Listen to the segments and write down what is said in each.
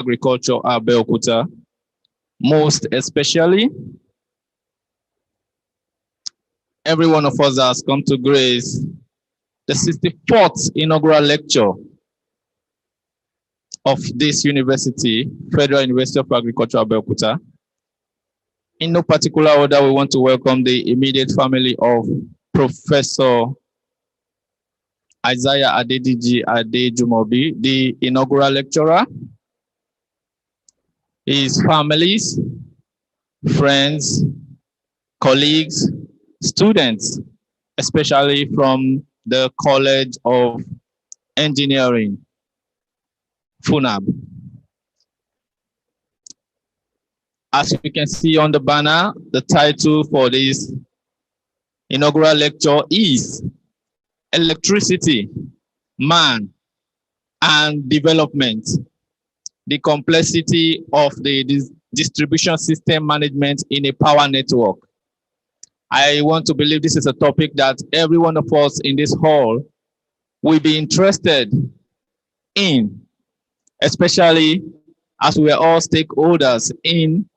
Agriculture Abeokuta, most especially every one of us has come to grace the 64th inaugural lecture of this university, Federal University of Agriculture Abeokuta. In no particular order, we want to welcome the immediate family of Professor Adejumobi, the inaugural lecturer, his families, friends, colleagues, students, especially from the College of Engineering, FUNAAB. As you can see on the banner, the title for this inaugural lecture is Electricity, Man, and Development, the complexity of the distribution system management in a power network. I want to believe this is a topic that every one of us in this hall will be interested in, especially as we are all stakeholders in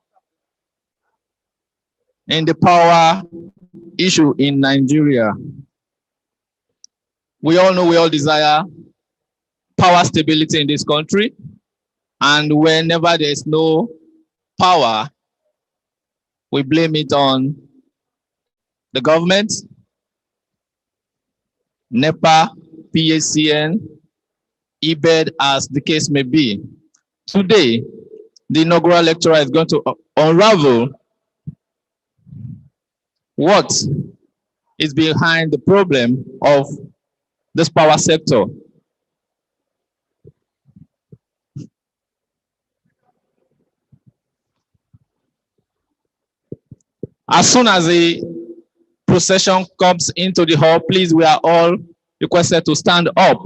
the power issue in Nigeria. We all know we all desire power stability in this country, and whenever there is no power, we blame it on the government, NEPA, PACN, EBED, as the case may be. Today, the inaugural lecturer is going to unravel what is behind the problem of this power sector. As soon as the procession comes into the hall, please, we are all requested to stand up.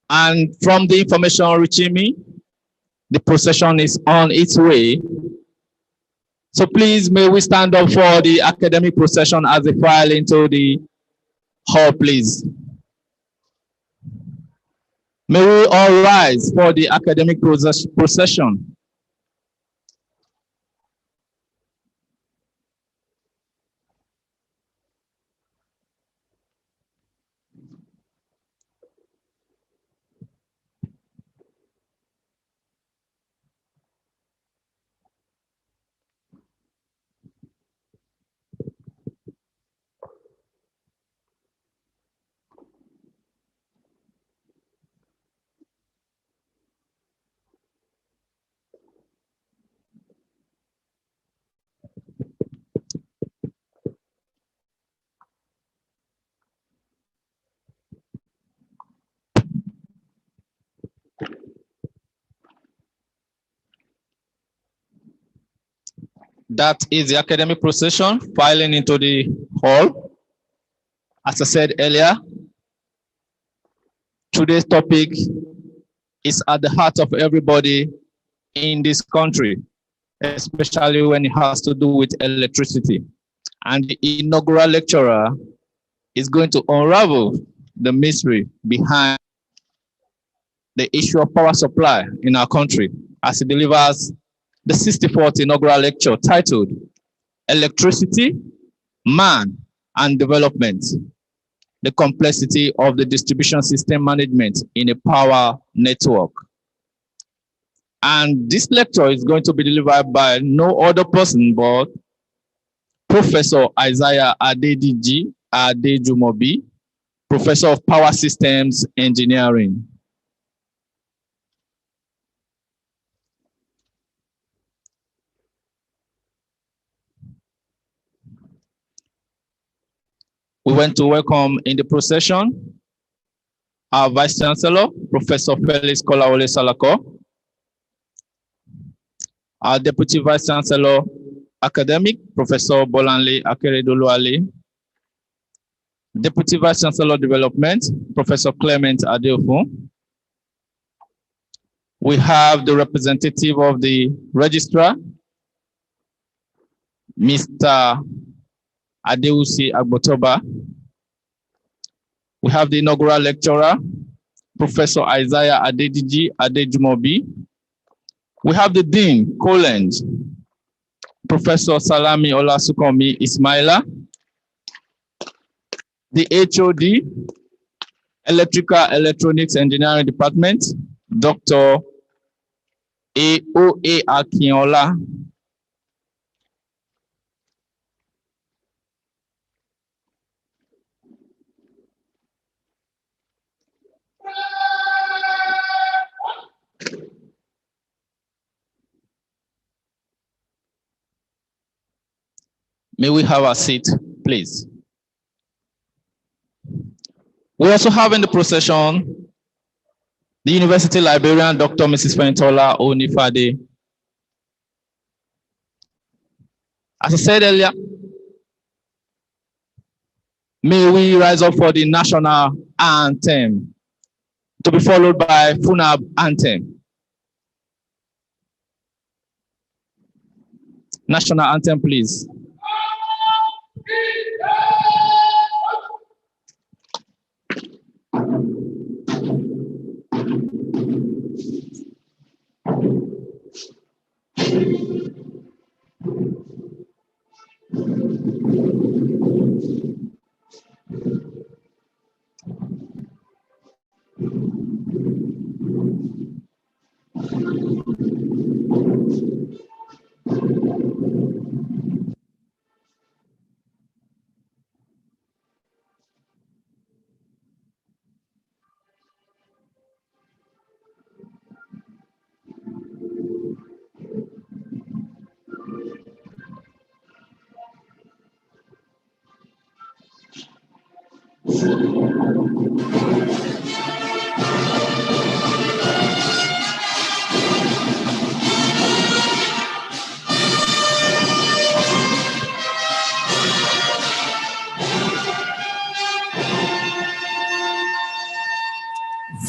And from the information reaching me, the procession is on its way. So please, may we stand up for the academic procession as they file into the hall, please. May we all rise for the academic procession. That is the academic procession filing into the hall. As I said earlier, today's topic is at the heart of everybody in this country, especially when it has to do with electricity. And the inaugural lecturer is going to unravel the mystery behind the issue of power supply in our country as he delivers the 64th inaugural lecture titled Electricity, Man, and Development, the complexity of the distribution system management in a power network. And this lecture is going to be delivered by no other person but Professor Adejumobi, Professor of Power Systems Engineering. We want to welcome in the procession our Vice Chancellor, Professor Felix Kolawole Salako, our Deputy Vice Chancellor, Academic, Professor Bolanle Akeredoluale, Deputy Vice Chancellor Development, Professor Clement Adeofun. We have the representative of the registrar, Mr. Adeusi Agbotoba. We have the inaugural lecturer, Professor Isaiah Adejumobi. We have the Dean, Colend, Professor Salami Olasukomi Ismaila. The HOD, Electrical Electronics Engineering Department, Dr. A.O.A. Akinola. May we have a seat, please? We also have in the procession the University Librarian, Dr. Mrs. Fentola Onifade. As I said earlier, may we rise up for the national anthem, to be followed by FUNAAB anthem. National anthem, please.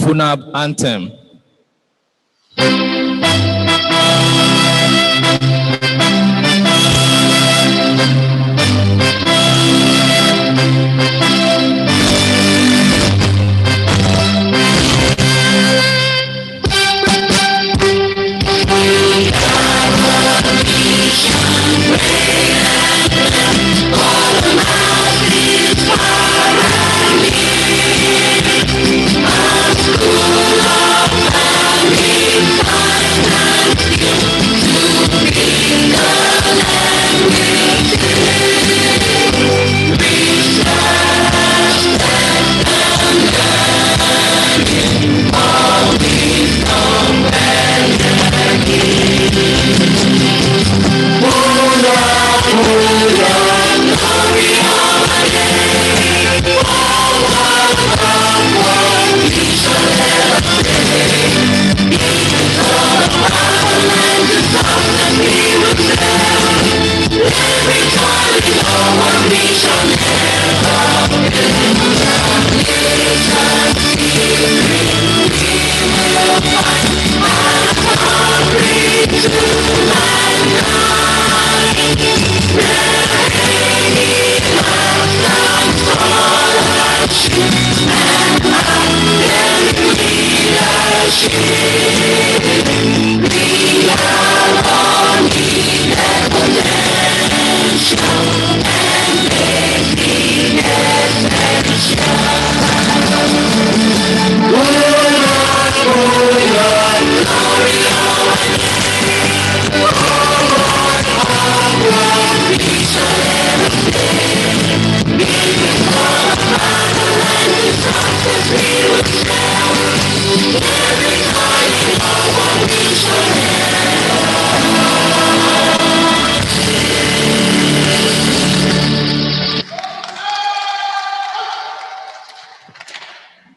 FUNAAB anthem.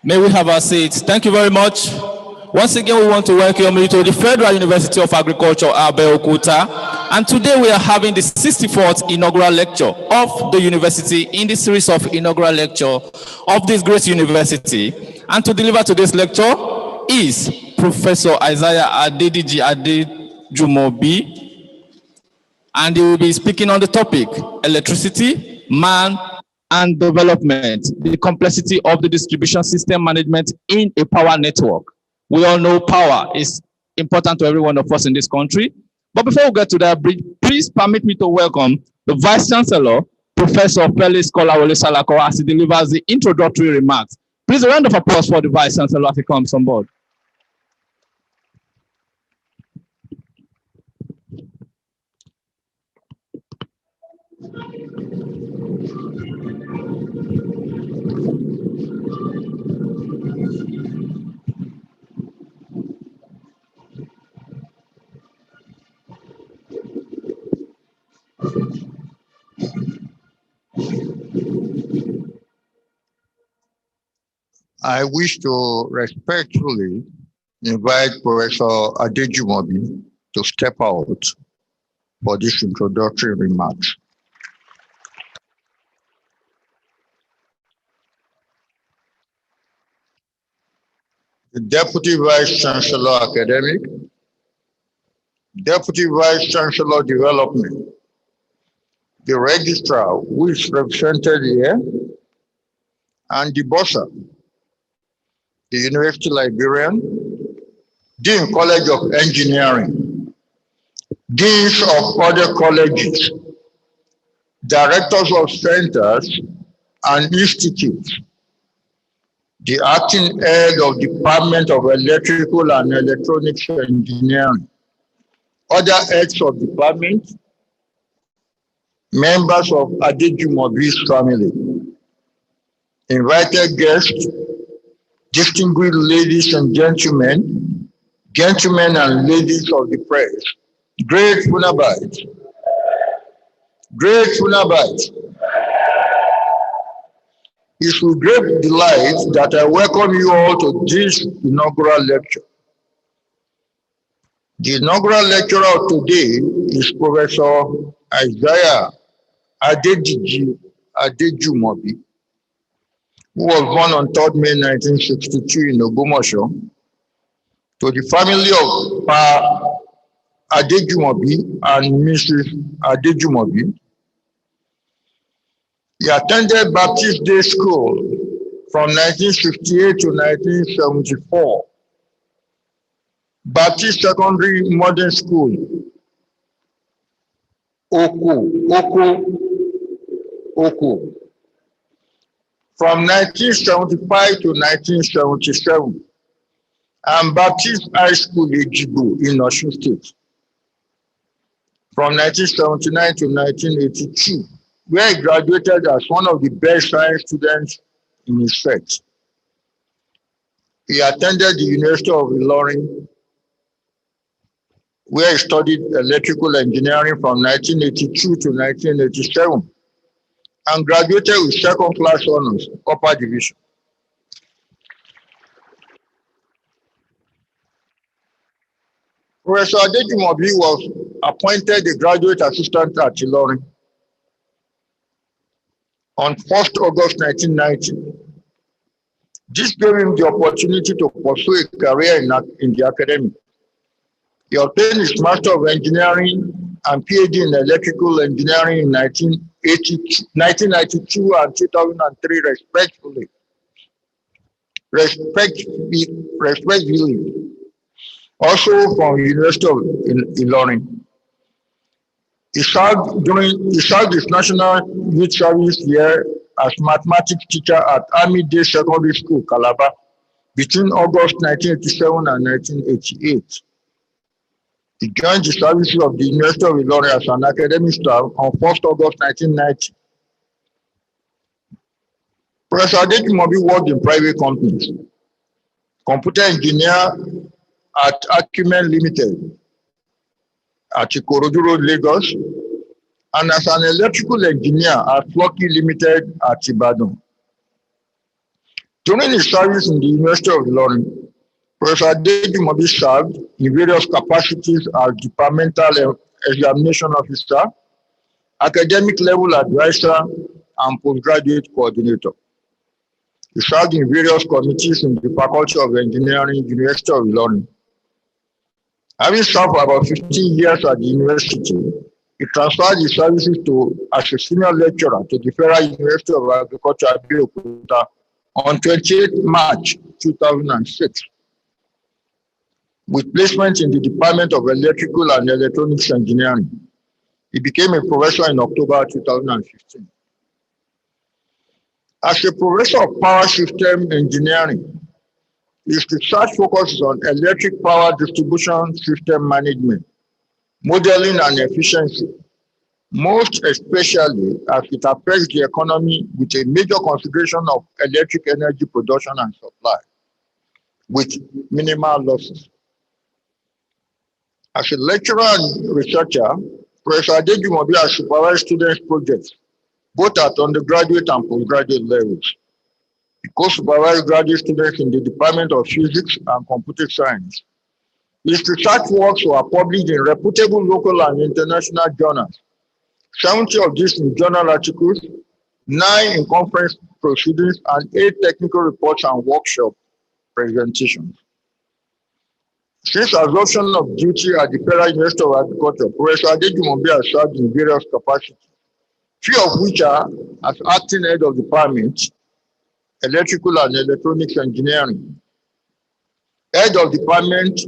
May we have our seats. Thank you very much. Once again, we want to welcome you to the Federal University of Agriculture, Abeokuta. And today we are having the 64th inaugural lecture of the university in the series of inaugural lecture of this great university. And to deliver today's lecture is Professor Isaiah Adejumobi. And he will be speaking on the topic, electricity, man and development, the complexity of the distribution system management in a power network. We all know power is important to every one of us in this country. But before we get to that, please permit me to welcome the Vice Chancellor, Professor Felix Kolawole Salako, as he delivers the introductory remarks. Please a round of applause for the Vice Chancellor as he comes on board. I wish to respectfully invite Professor Adejumobi to step out for this introductory remarks. The Deputy Vice Chancellor Academic, Deputy Vice Chancellor Development, the Registrar who is represented here, and the Bursar, the University Librarian, Dean College of Engineering, Deans of other colleges, Directors of Centers and Institutes, the Acting Head of Department of Electrical and Electronics Engineering, other heads of department, members of Adejumobi's family, invited guests, distinguished ladies and gentlemen, gentlemen and ladies of the press, great FUNAABites, great FUNAABites. It's with great delight that I welcome you all to this inaugural lecture. The inaugural lecturer of today is Professor Isaiah Adejumobi, who was born on 3rd May 1962 in Ogbomoso, to the family of Pa Adejumobi and Mrs. Adejumobi. He attended Baptist Day School from 1958 to 1974, Baptist Secondary Modern School, Oko, from 1975 to 1977, and Baptist High School Ejibo in Osun State from 1979 to 1982, where he graduated as one of the best science students in his set. He attended the University of Ilorin, where he studied electrical engineering from 1982 to 1987, and graduated with second-class honors, upper division. Professor Adejumobi was appointed the graduate assistant at Ilorin on 1st August 1990. This gave him the opportunity to pursue a career in the academy. He obtained his Master of Engineering and PhD in Electrical Engineering in 1992 and 2003, respectively. Also from University of Ilorin. He served his National Youth Service year as mathematics teacher at Army Day Secondary School, Calabar, between August 1987 and 1988. He joined the services of the University of Ilorin as an academic staff on 1st August 1990. Professor Adejumobi worked in private companies, computer engineer at Acumen Limited at Ikorodu Road, Lagos, and as an electrical engineer at Flocky Limited at Ibadan. During his service in the University of Ilorin, Professor Adejumobi served in various capacities as departmental examination officer, academic level advisor, and postgraduate coordinator. He served in various committees in the Faculty of Engineering, University of Ilorin. Having served for about 15 years at the university, He transferred his services to as a senior lecturer to the Federal University of Agriculture, Abeokuta, on 28 March 2006, with placement in the Department of Electrical and Electronics Engineering. He became a professor in October 2015. As a professor of power system engineering, his research focuses on electric power distribution system management, modeling and efficiency, most especially as it affects the economy with a major consideration of electric energy production and supply with minimal losses. As a lecturer and researcher, Professor Adejumobi has supervised students' projects both at undergraduate and postgraduate levels. He co-supervised graduate students in the Department of Physics and Computer Science. His research works were published in reputable local and international journals, 70 of these in journal articles, 9 in conference proceedings, and 8 technical reports and workshop presentations. Since assumption of duty at the Federal University of Agriculture, Professor Adejumobi has served in various capacities, few of which are as acting head of department, Electrical and Electronics Engineering, head of department,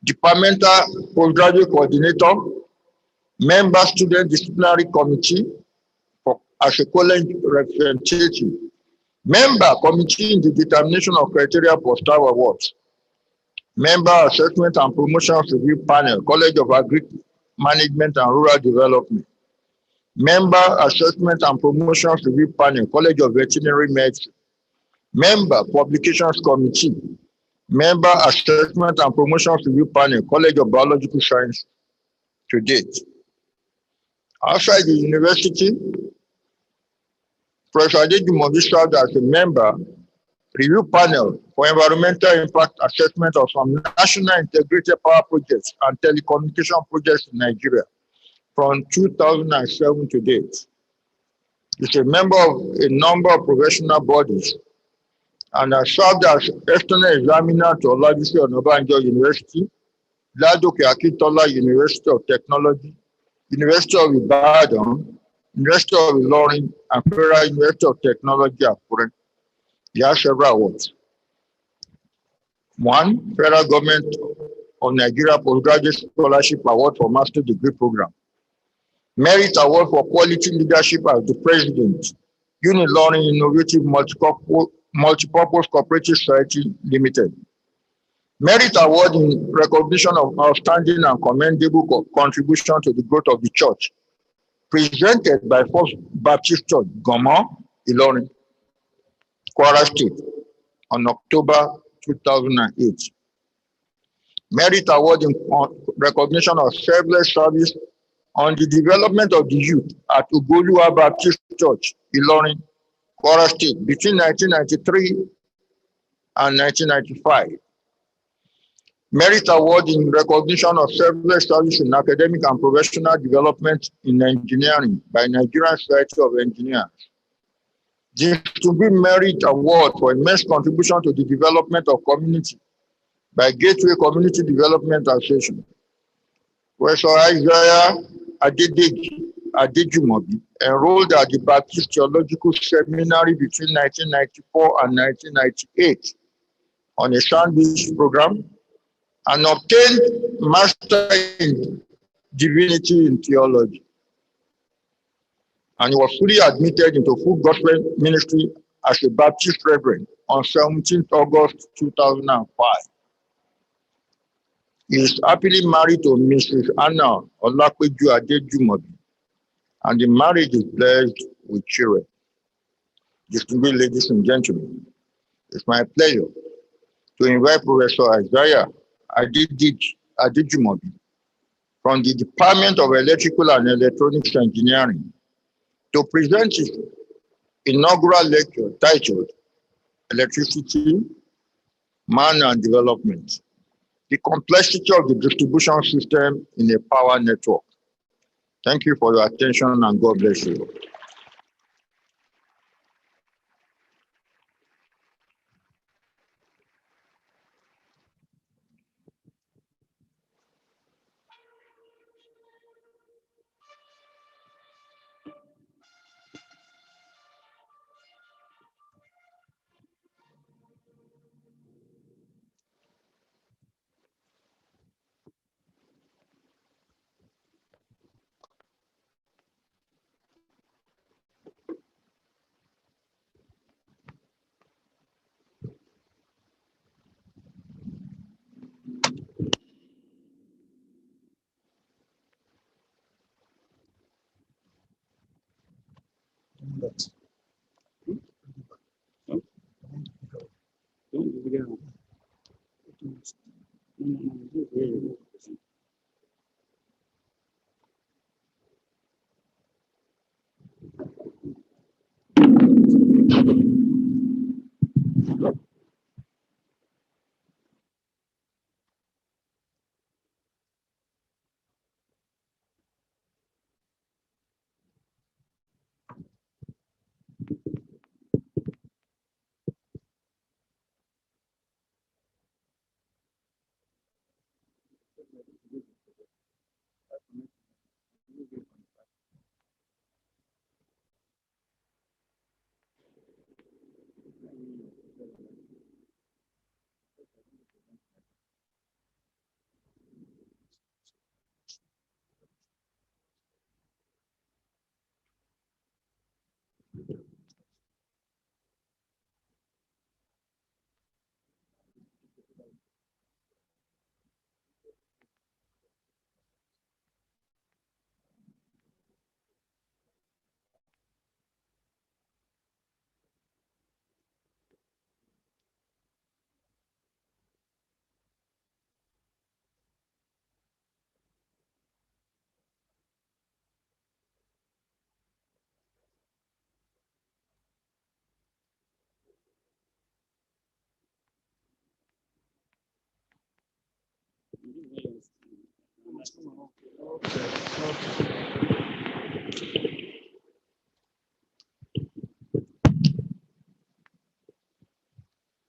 departmental postgraduate coordinator, member student disciplinary committee as a college representative, member committee in the determination of criteria for staff awards, member assessment and promotions review panel, College of Agri Management and Rural Development, member assessment and promotions review panel, College of Veterinary Medicine, member publications committee, member assessment and promotions review panel, College of Biological Science to date. Outside the university, Professor Adejumobi served as a member review panel for environmental impact assessment of some national integrated power projects and telecommunication projects in Nigeria from 2007 to date. He's a member of a number of professional bodies and has served as external examiner to Olabisi Onabanjo University, Ladoke Akintola University of Technology, University of Ibadan, University of Ilorin, and Federal University of Technology, Akure. He has several awards. 1, Federal Government of Nigeria Postgraduate Scholarship Award for Master Degree Program. Merit Award for Quality Leadership as the President, Unilorin Innovative Multipurpose Cooperative Society Limited. Merit Award in recognition of outstanding and commendable contribution to the growth of the church, presented by First Baptist Church, Goma, Ilorin, Kwara State, on October 2008. Merit Award in recognition of selfless service on the development of the youth at Ugoluwa Baptist Church, Ilorin, Kwara State, between 1993 and 1995. Merit Award in recognition of selfless service in academic and professional development in engineering by Nigerian Society of Engineers. Distinguished Merit Award for immense contribution to the development of community by Gateway Community Development Association. Professor Isaiah Adejumobi enrolled at the Baptist Theological Seminary between 1994 and 1998 on a Sandwich program and obtained Master in Divinity in Theology. And he was fully admitted into full gospel ministry as a Baptist Reverend on 17th August 2005. He is happily married to Mrs. Anna Olapeju Adejumobi, and the marriage is blessed with children. Distinguished ladies and gentlemen, it's my pleasure to invite Professor Isaiah Adejumobi from the Department of Electrical and Electronics Engineering to present his inaugural lecture titled Electricity, Man and Development, the Complexity of the Distribution System in a Power Network. Thank you for your attention and God bless you.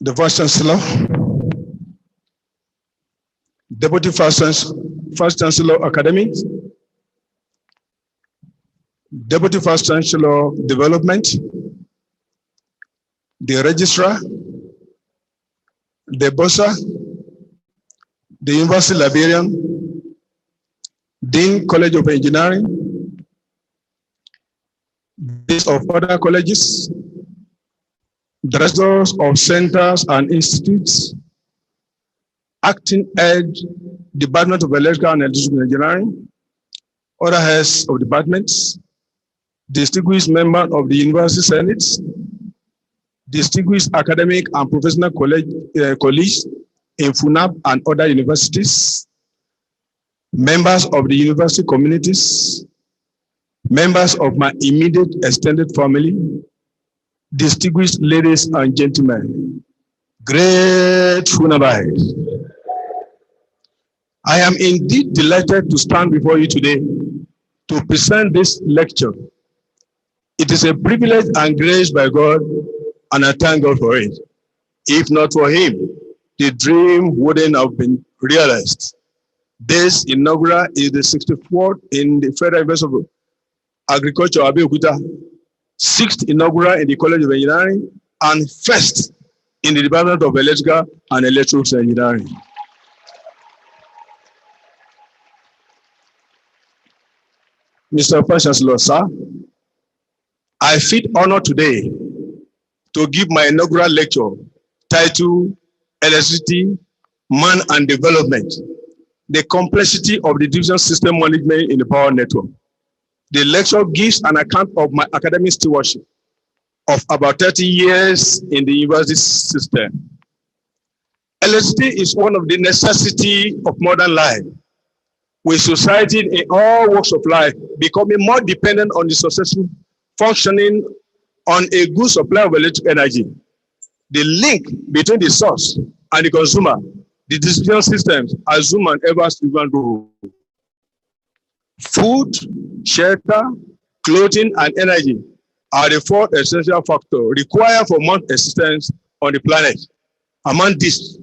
The Vice Chancellor, Deputy Vice Chancellor Academic, Deputy Vice Chancellor Development, the Registrar, the Bursar, the University Librarian, Dean College of Engineering, Deans of other colleges, Directors of centers and institutes, acting head, Department of Electrical and Electrical Engineering, other heads of departments, distinguished members of the University Senate, distinguished academic and professional colleagues in FUNAAB and other universities, members of the university communities, members of my immediate extended family, distinguished ladies and gentlemen, great FUNAABites. I am indeed delighted to stand before you today to present this lecture. It is a privilege and grace by God, and I thank God for it. If not for Him, the dream wouldn't have been realized. This inaugural is the 64th in the Federal University of Agriculture, Abeokuta, 6th inaugural in the College of Engineering, and 1st in the Department of Electrical and Electrical Engineering. Mr. Vice Chancellor, sir, I feel honored today to give my inaugural lecture titled Electricity, Man and Development, the Complexity of the Distribution System Management in the Power Network. The lecture gives an account of my academic stewardship of about 30 years in the university system. Electricity is one of the necessities of modern life, with society in all walks of life becoming more dependent on the successful functioning on a good supply of electric energy. The link between the source and the consumer, the distribution systems assume an ever-stable role. Food, shelter, clothing, and energy are the 4 essential factors required for human existence on the planet. Among these,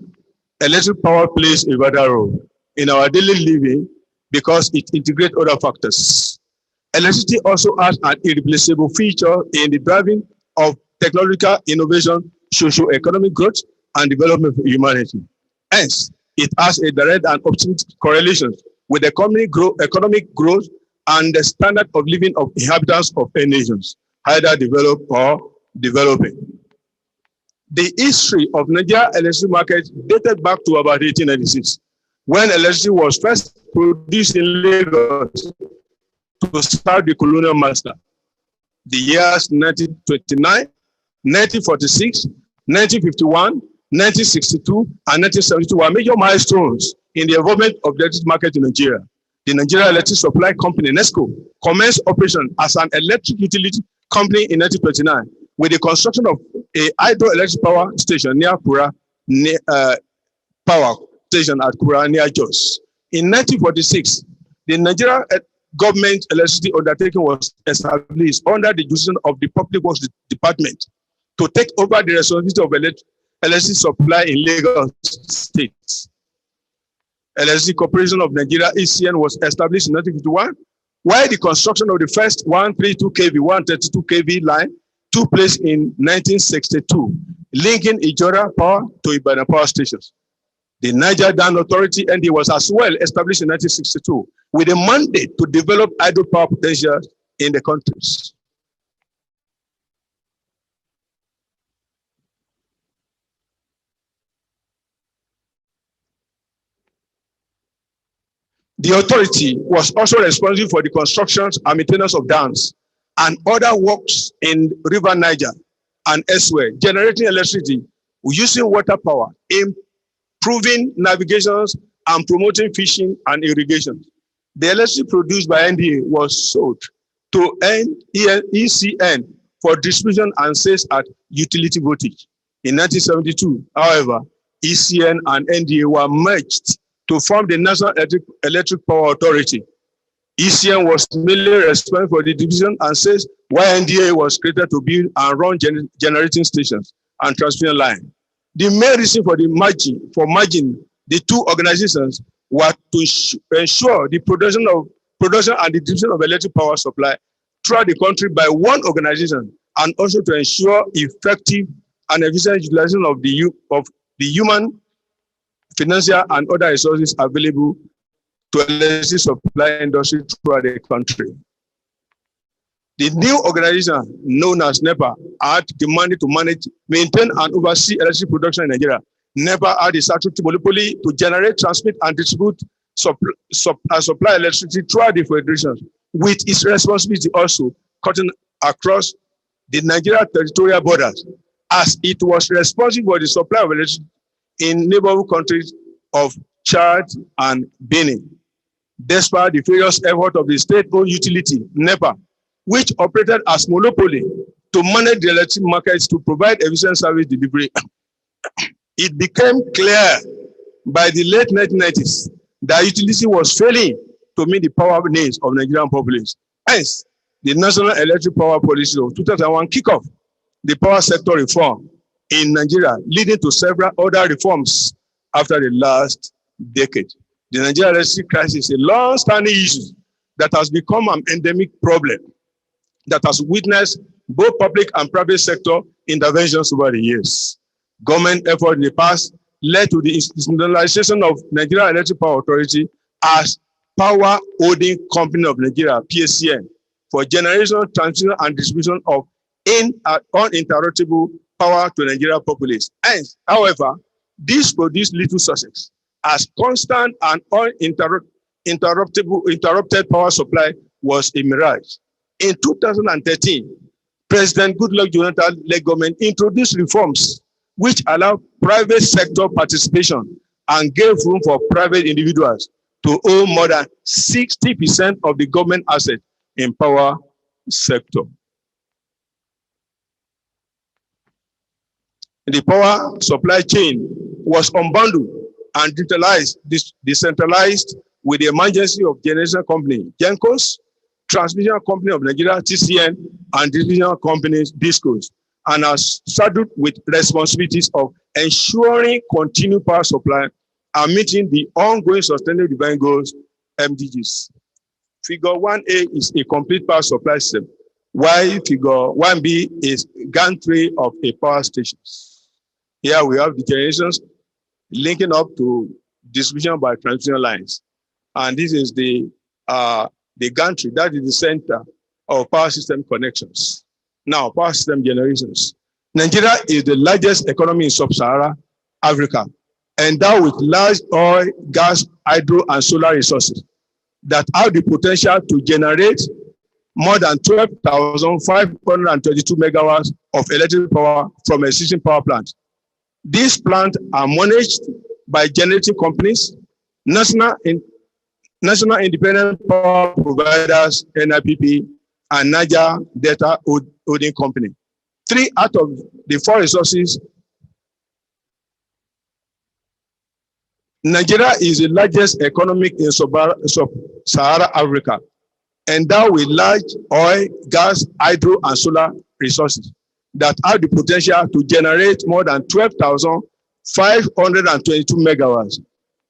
electric power plays a vital role in our daily living because it integrates other factors. Electricity also has an irreplaceable feature in the driving of technological innovation, socio-economic growth, and development for humanity. Hence, it has a direct and optimistic correlation with economic growth and the standard of living of inhabitants of any nations, either developed or developing. The history of Nigeria electricity market dated back to about 1896, when electricity was first produced in Lagos to serve the colonial master. the years 1929, 1946, 1951, 1962, and 1972 were major milestones in the involvement of the electricity market in Nigeria. The Nigeria Electric Supply Company, NESCO, commenced operation as an electric utility company in 1929 with the construction of a hydroelectric power station near Kura, power station at Kura near Jos. In 1946, the Nigeria government electricity undertaking was established under the jurisdiction of the Public Works Department to take over the responsibility of electricity supply in Lagos State. Electricity Corporation of Nigeria, ECN, was established in 1951, while the construction of the first 132 kV, 132 kV line took place in 1962, linking Ijora Power to Ibadan Power Stations. The Niger Dam Authority, ND, was as well established in 1962 with a mandate to develop hydropower potential in the countries. The authority was also responsible for the constructions and maintenance of dams and other works in River Niger and elsewhere, generating electricity using water power, improving navigations and promoting fishing and irrigation. The electricity produced by NDA was sold to ECN for distribution and sales at utility voltage. In 1972, however, ECN and NDA were merged to form the National Electric Power Authority. ECN was mainly responsible for the division and sales, while NDA was created to build and run generating stations and transmission lines. The main reason for the merging the two organizations was to ensure the production and the distribution of electric power supply throughout the country by one organization, and also to ensure effective and efficient utilization of the human, financial, and other resources available to electricity supply industry throughout the country. The new organization, known as NEPA, had demanded to manage, maintain, and oversee electricity production in Nigeria. NEPA had a statutory monopoly to generate, transmit, and distribute supply electricity throughout the federation, with its responsibility also cutting across the Nigeria territorial borders, as it was responsible for the supply of electricity in neighborhood countries of Chad and Benin. Despite the various efforts of the state-owned utility, NEPA, which operated as monopoly to manage the electric markets to provide efficient service delivery, it became clear by the late 1990s that utility was failing to meet the power needs of Nigerian populace. Hence, the National Electric Power Policy of 2001 kicked off the power sector reform in Nigeria, leading to several other reforms after the last decade. The Nigerian electricity crisis is a long-standing issue that has become an endemic problem that has witnessed both public and private sector interventions over the years. Government effort in the past led to the institutionalization of Nigeria Electric Power Authority as Power Holding Company of Nigeria, PSCN, for generation, transmission, and distribution of uninterruptible power to Nigeria populace. Hence, however, this produced little success, as constant and uninterrupted power supply was a mirage. In 2013, President Goodluck Jonathan-led government introduced reforms which allowed private sector participation and gave room for private individuals to own more than 60% of the government assets in power sector. The power supply chain was unbundled and decentralized with the emergency of generation company, GENCOs, Transmission Company of Nigeria, TCN, and distribution companies, DISCOs, and are saddled with responsibilities of ensuring continued power supply and meeting the ongoing sustainable development goals, MDGs. Figure 1A is a complete power supply system, while figure 1B is gantry of a power station. Here we have the generations linking up to distribution by transmission lines. And this is the gantry, that is the center of power system connections. Now, power system generations. Nigeria is the largest economy in sub-Saharan Africa, endowed with large oil, gas, hydro, and solar resources that have the potential to generate more than 12,522 megawatts of electric power from existing power plants. These plants are managed by generating companies, national independent power providers, NIPP, and Niger Delta Holding Company. 3 out of the 4 resources. Nigeria is the largest economy in sub-Saharan Africa, endowed with large oil, gas, hydro, and solar resources that have the potential to generate more than 12,522 megawatts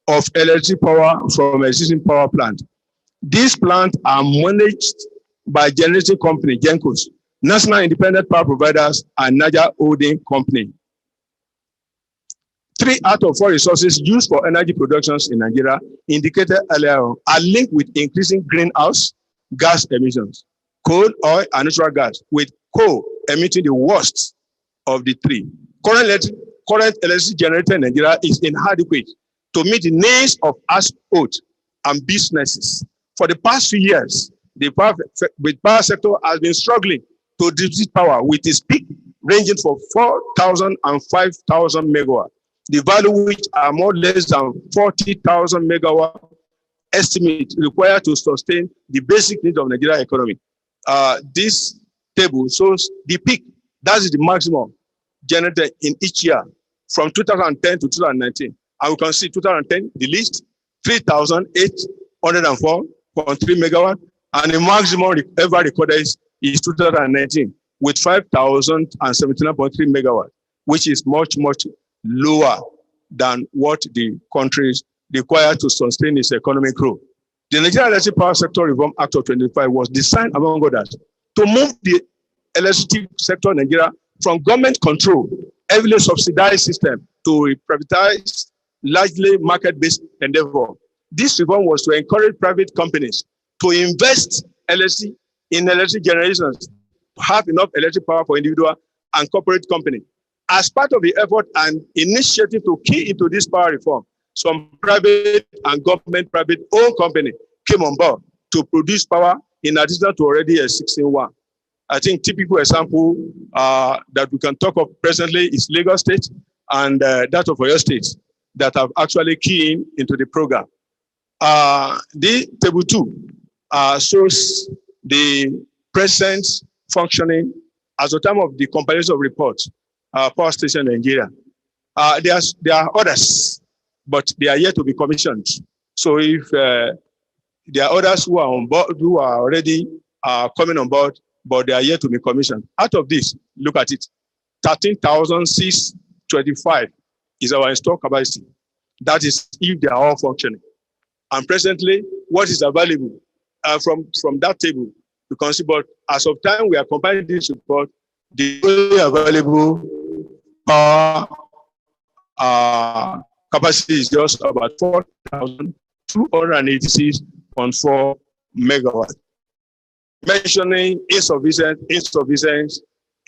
of electric power from existing power plants. These plants are managed by generating company, GENCOs, national independent power providers, and Niger Holding Company. 3 out of 4 resources used for energy productions in Nigeria, indicated earlier on, are linked with increasing greenhouse gas emissions, coal, oil, and natural gas, with coal emitting the worst of the 3. Current electricity generated in Nigeria is inadequate to meet the needs of households and businesses. For the past few years, the power sector has been struggling to distribute power, with its peak ranging from 4,000 and 5,000 megawatts. The value which are more or less than 40,000 megawatt estimate required to sustain the basic needs of Nigeria economy. This table shows the peak, that is the maximum generated in each year from 2010 to 2019. And we can see 2010, the least, 3,804.3 megawatt, and the maximum ever recorded is 2019 with 5,079.3 megawatt, which is much, much lower than what the country is required to sustain its economic growth. The Nigerian Electric Power Sector Reform Act of 25 was designed, among others, to move the electricity sector in Nigeria from government control, heavily subsidized system, to a privatized, largely market-based endeavor. This reform was to encourage private companies to invest in electric generations, to have enough electric power for individual and corporate company. As part of the effort and initiative to key into this power reform, some private and government private-owned company came on board to produce power in addition to already existing one. I think typical example that we can talk of presently is Lagos State and that of Oyo State that have actually keyed into the program. The table 2 shows the present functioning as the time of the compilation of reports, power station in Nigeria. There are others, but they are yet to be commissioned. So if there are others who are on board, who are already coming on board, but they are yet to be commissioned. Out of this, look at it, 13,625 is our installed capacity. That is if they are all functioning. And presently, what is available from that table, you can see, but as of time we are compiling this report, the only available power capacity is just about 4,286.4 megawatts. Mentioning insufficient,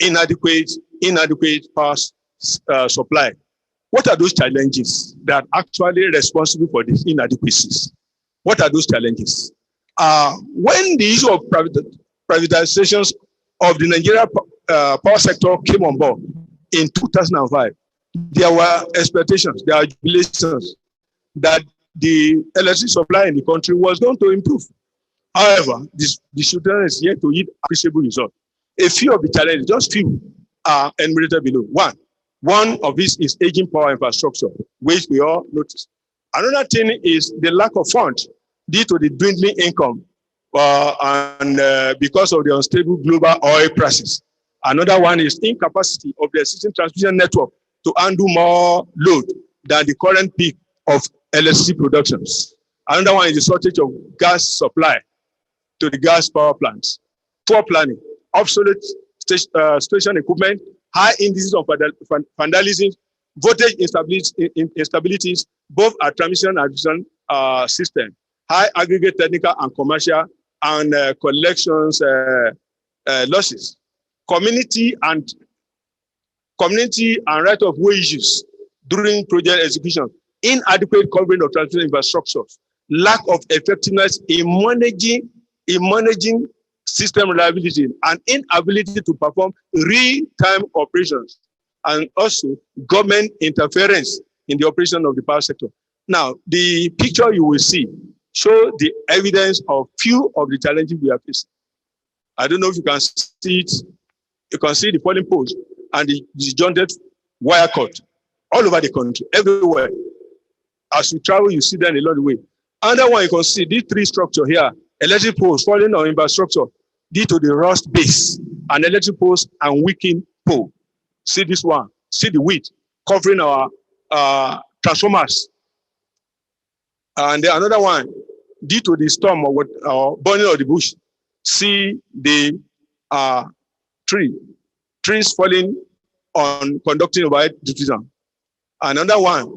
inadequate power supply. What are those challenges that are actually responsible for these inadequacies? What are those challenges? When the issue of privatizations of the Nigeria power sector came on board in 2005, there were expectations, there were jubilations that the electricity supply in the country was going to improve. However, the situation is yet to yield appreciable results. A few of the challenges, just few, are enumerated below. One of these is aging power infrastructure, which we all notice. Another thing is the lack of funds due to the dwindling income and because of the unstable global oil prices. Another one is incapacity of the existing transmission network to handle more load than the current peak of electricity productions. Another one is the shortage of gas supply to the gas power plants. Poor planning, obsolete station equipment, high indices of vandalism, voltage instabilities, both at transmission and distribution system, high aggregate technical and commercial and collections losses, community and right of way issues during project execution, inadequate coverage of transmission infrastructures, lack of effectiveness in managing system reliability, and inability to perform real-time operations, and also government interference in the operation of the power sector. Now, the picture you will see show the evidence of few of the challenges we are facing. I don't know if you can see it. You can see the polling posts and the disjointed wire cut all over the country, everywhere. As you travel, you see them along the way. Another one, you can see these three structures here, electric poles falling on infrastructure due to the rust base, and electric poles and weakened pole. See this one, see the width covering our transformers. And then another one, due to the storm or burning of the bush, see the trees falling on conducting overhead distribution. Another one,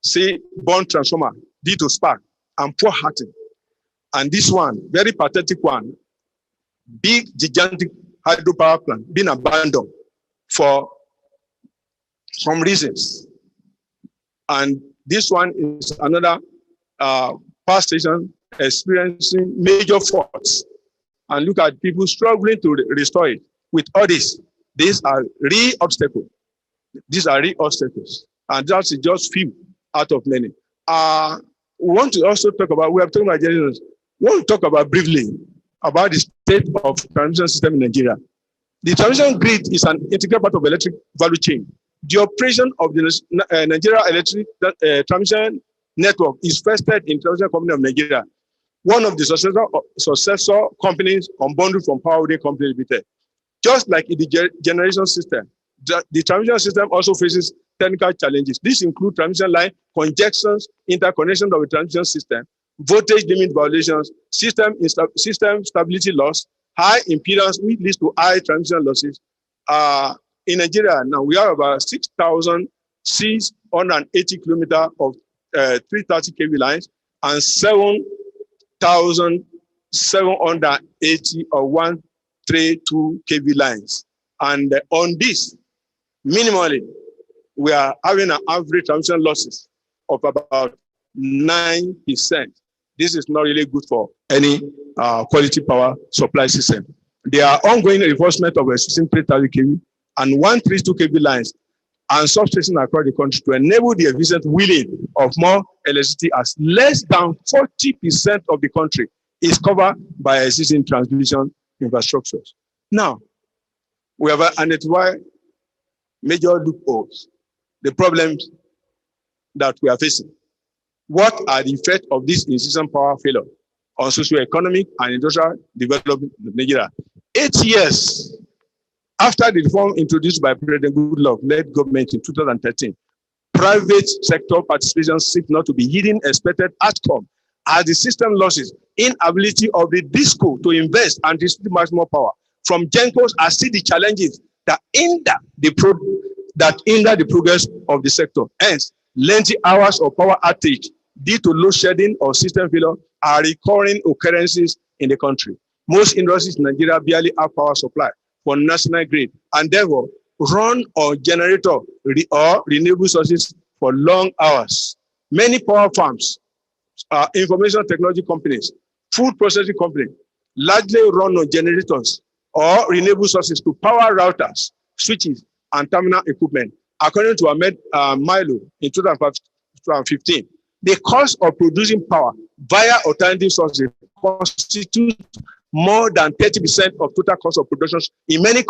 see burn transformer due to spark and poor heating. And this one, very pathetic one, big gigantic hydropower plant being abandoned for some reasons. And this one is another power station experiencing major faults. And look at people struggling to restore it. With all this, these are real obstacles. These are real obstacles. And that's just few out of many. We want to also talk about, we have talked about generations. We want to talk about briefly about the state of transmission system in Nigeria. The transmission grid is an integral part of electric value chain. The operation of the Nigeria electric transmission network is vested in Transmission Company of Nigeria, one of the successor companies unbundled from Power Holding Company Limited. Just like in the generation system, the transmission system also faces technical challenges. These include transmission line congestions, interconnection of the transmission system, voltage limit violations, system stability loss, high impedance, which leads to high transmission losses. In Nigeria, now we have about 6,680 kilometers of 330 kV lines and 7,780 or 132 kV lines. And on this, minimally, we are having an average transmission losses of about 9%. This is not really good for any quality power supply system. There are ongoing reinforcement of existing 330 kV and 132 kV lines and substations across the country to enable the efficient wheeling of more electricity, as less than 40% of the country is covered by existing transmission infrastructures. Now, we have identified major loopholes, the problems that we are facing. What are the effects of this incessant power failure on socio-economic and industrial development in Nigeria? 8 years after the reform introduced by President Goodluck-led government in 2013, private sector participation seems not to be yielding expected outcome, as the system losses inability of the DISCO to invest and distribute much more power from GENCOs are still the challenges that hinder the progress of the sector. Hence, lengthy hours of power outage due to load shedding or system failure are recurring occurrences in the country. Most industries in Nigeria barely have power supply for national grid and therefore run on generator or renewable sources for long hours. Many power farms, information technology companies, food processing companies largely run on generators or renewable sources to power routers, switches, and terminal equipment. According to Ahmed Milo in 2015, the cost of producing power via alternative sources constitutes more than 30% of total cost of production in many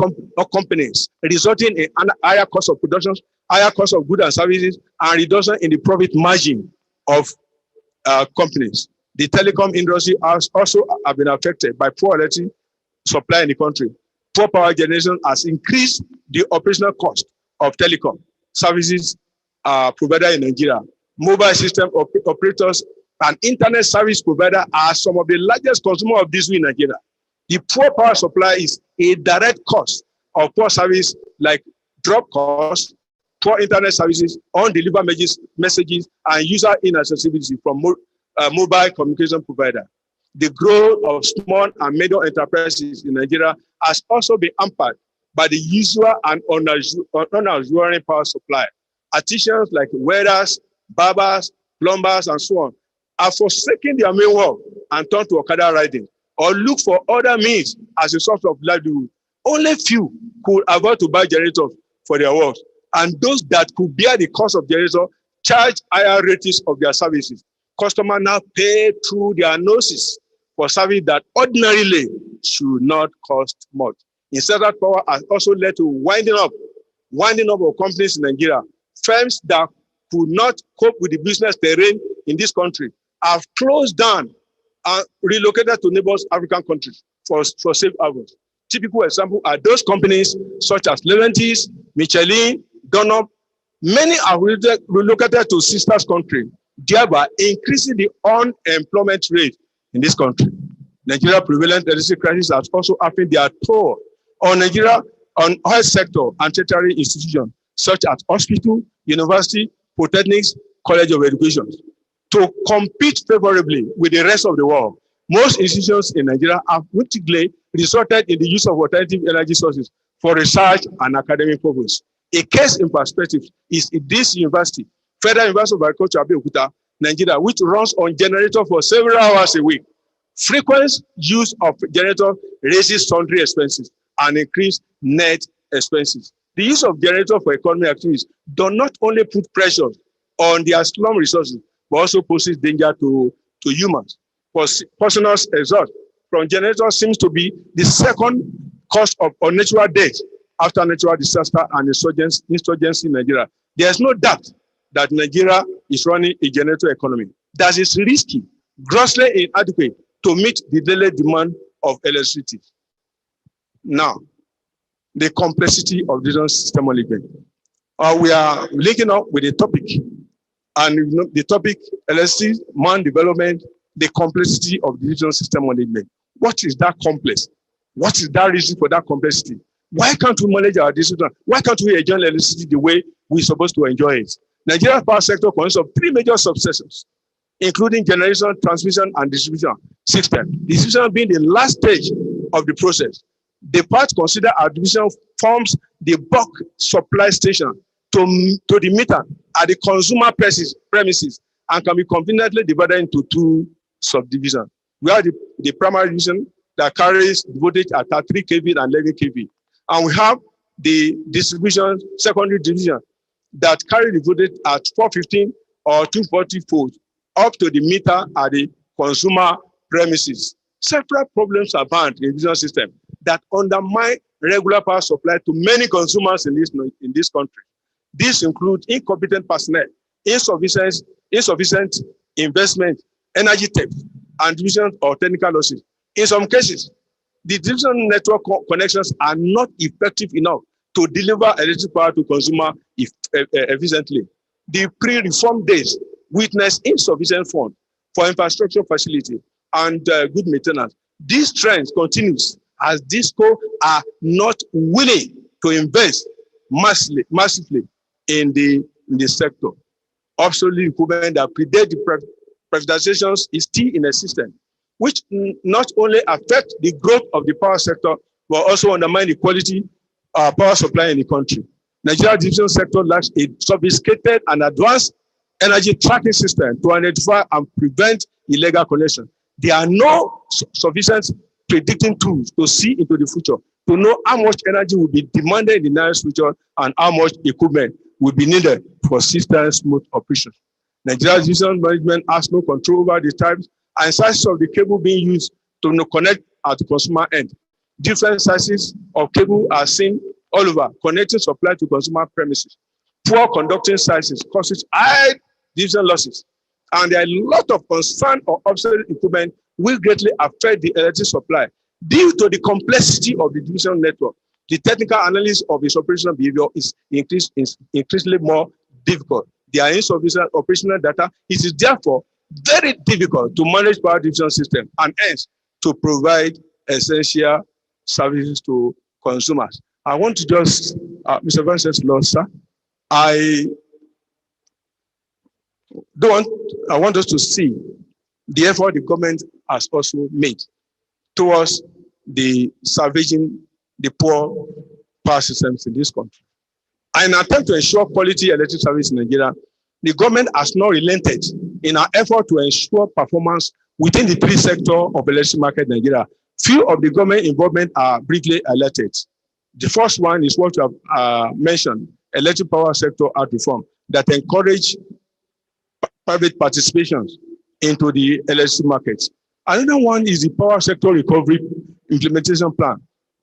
companies, resulting in higher cost of production, higher cost of goods and services, and reduction in the profit margin of companies. The telecom industry has also been affected by poor electricity supply in the country. Poor power generation has increased the operational cost of telecom services provider in Nigeria. Mobile system operators and internet service provider are some of the largest consumers of diesel in Nigeria. The poor power supply is a direct cost of poor service like drop costs, poor internet services, undelivered messages, and user inaccessibility from mobile communication provider. The growth of small and medium enterprises in Nigeria has also been hampered by the usual and unassuring power supply. Artisans like welders, barbers, plumbers, and so on are forsaking their main work and turn to Okada riding or look for other means as a source of livelihood. Only few could afford to buy generators for their works, and those that could bear the cost of generator charge higher ratings of their services. Customers now pay through their noses for service that ordinarily should not cost much. Instead, power has also led to winding up of companies in Nigeria. Firms that could not cope with the business terrain in this country have closed down and relocated to neighbors African countries for safe havens. Typical examples are those companies such as Leventis, Michelin, Dunlop. Many are relocated to sisters' country, thereby increasing the unemployment rate in this country. Nigeria's prevalent electricity crisis has also affected their toll on Nigeria, on health sector and tertiary institutions such as hospital, university, polytechnics, college of education. To compete favorably with the rest of the world, most institutions in Nigeria have wittingly resorted in the use of alternative energy sources for research and academic purposes. A case in perspective is this university, Federal University of Agriculture, Abeokuta, Nigeria, which runs on generator for several hours a week. Frequent use of generator raises sundry expenses and increase net expenses. The use of generator for economic activities does not only put pressure on their slum resources, but also poses danger to humans. Personal exhaust from generators seems to be the second cause of unnatural death after natural disaster and insurgency in Nigeria. There is no doubt that Nigeria is running a generator economy that is risky, grossly inadequate to meet the daily demand of electricity. Now, the complexity of digital system management. We are linking up with a topic, and the topic, electricity, man development, the complexity of digital system management. What is that complex? What is that reason for that complexity? Why can't we manage our digital? Why can't we enjoy electricity the way we're supposed to enjoy it? Nigeria's power sector consists of three major subsections, including generation, transmission, and distribution system. Distribution being the last stage of the process. The part considered as distribution forms the bulk supply station to the meter at the consumer premises and can be conveniently divided into two subdivisions. We have the primary division that carries voltage at 3 kV and 11 kV. And we have the distribution secondary division that carry the voltage at 415 or 240 volts up to the meter at the consumer premises. Several problems are found in the distribution system that undermine regular power supply to many consumers in this country. These include incompetent personnel, insufficient investment, energy theft, and distribution or technical losses. In some cases, the distribution network connections are not effective enough to deliver electric power to consumers efficiently. The pre-reform days witnessed insufficient funds for infrastructure facility and good maintenance. These trends continues as DISCO are not willing to invest massively in the sector. Obsolete equipment that predate the privatizations is still in existence, which not only affect the growth of the power sector, but also undermine the quality of power supply in the country. Nigeria's distribution sector lacks a sophisticated and advanced energy tracking system to identify and prevent illegal connection. There are no sufficient predicting tools to see into the future, to know how much energy will be demanded in the nearest future and how much equipment will be needed for system smooth operations. Nigeria's distribution management has no control over the types and sizes of the cable being used to connect at the consumer end. Different sizes of cable are seen all over, connecting supply to consumer premises. Poor conducting sizes causes high distribution losses, and there are a lot of concern or obsolete equipment will greatly affect the electric supply. Due to the complexity of the distribution network, the technical analysis of its operational behavior is increasingly more difficult. There are insufficient operational data. It is therefore very difficult to manage power distribution system and hence to provide essential services to consumers. I want to just, Mr. Vice Chancellor, sir, I want us to see the effort the government has also made towards the salvaging the poor power systems in this country. In an attempt to ensure quality electric service in Nigeria, the government has not relented in our effort to ensure performance within the three sectors of electricity market in Nigeria. Few of the government involvement are briefly alerted. The first one is what you have mentioned, electric power sector act reform that encourage private participations into the electricity markets. Another one is the power sector recovery implementation plan.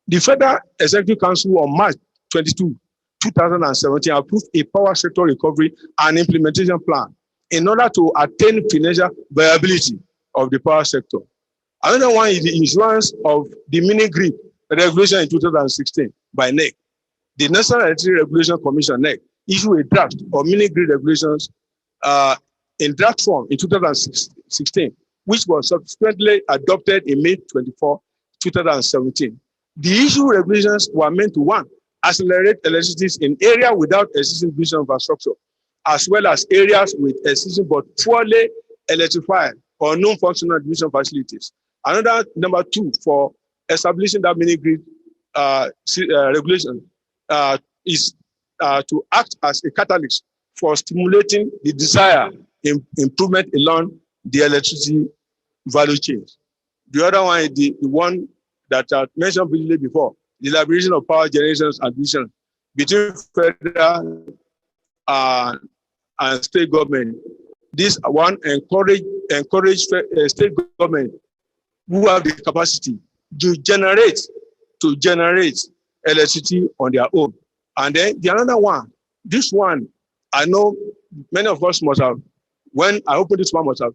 The Federal Executive Council on March 22, 2017 approved a power sector recovery and implementation plan in order to attain financial viability of the power sector. Another one is the issuance of the mini grid regulation in 2016 by NEC. The National Electricity Regulation Commission, NEC, issued a draft of mini grid regulations in draft form in 2016, which was subsequently adopted in May 24, 2017. The issue regulations were meant to, one, accelerate electricity in areas without existing distribution infrastructure, as well as areas with existing but poorly electrified or non-functional distribution facilities. Another, number two, for establishing that mini grid regulation is to act as a catalyst for stimulating the desire improvement along the electricity value chain. The other one is the one that I mentioned briefly before, the liberation of power generations and distribution between federal and state government. This one encourage state government who have the capacity to generate electricity on their own. And then the another one, this one, I know many of us must have, when I opened this one, must have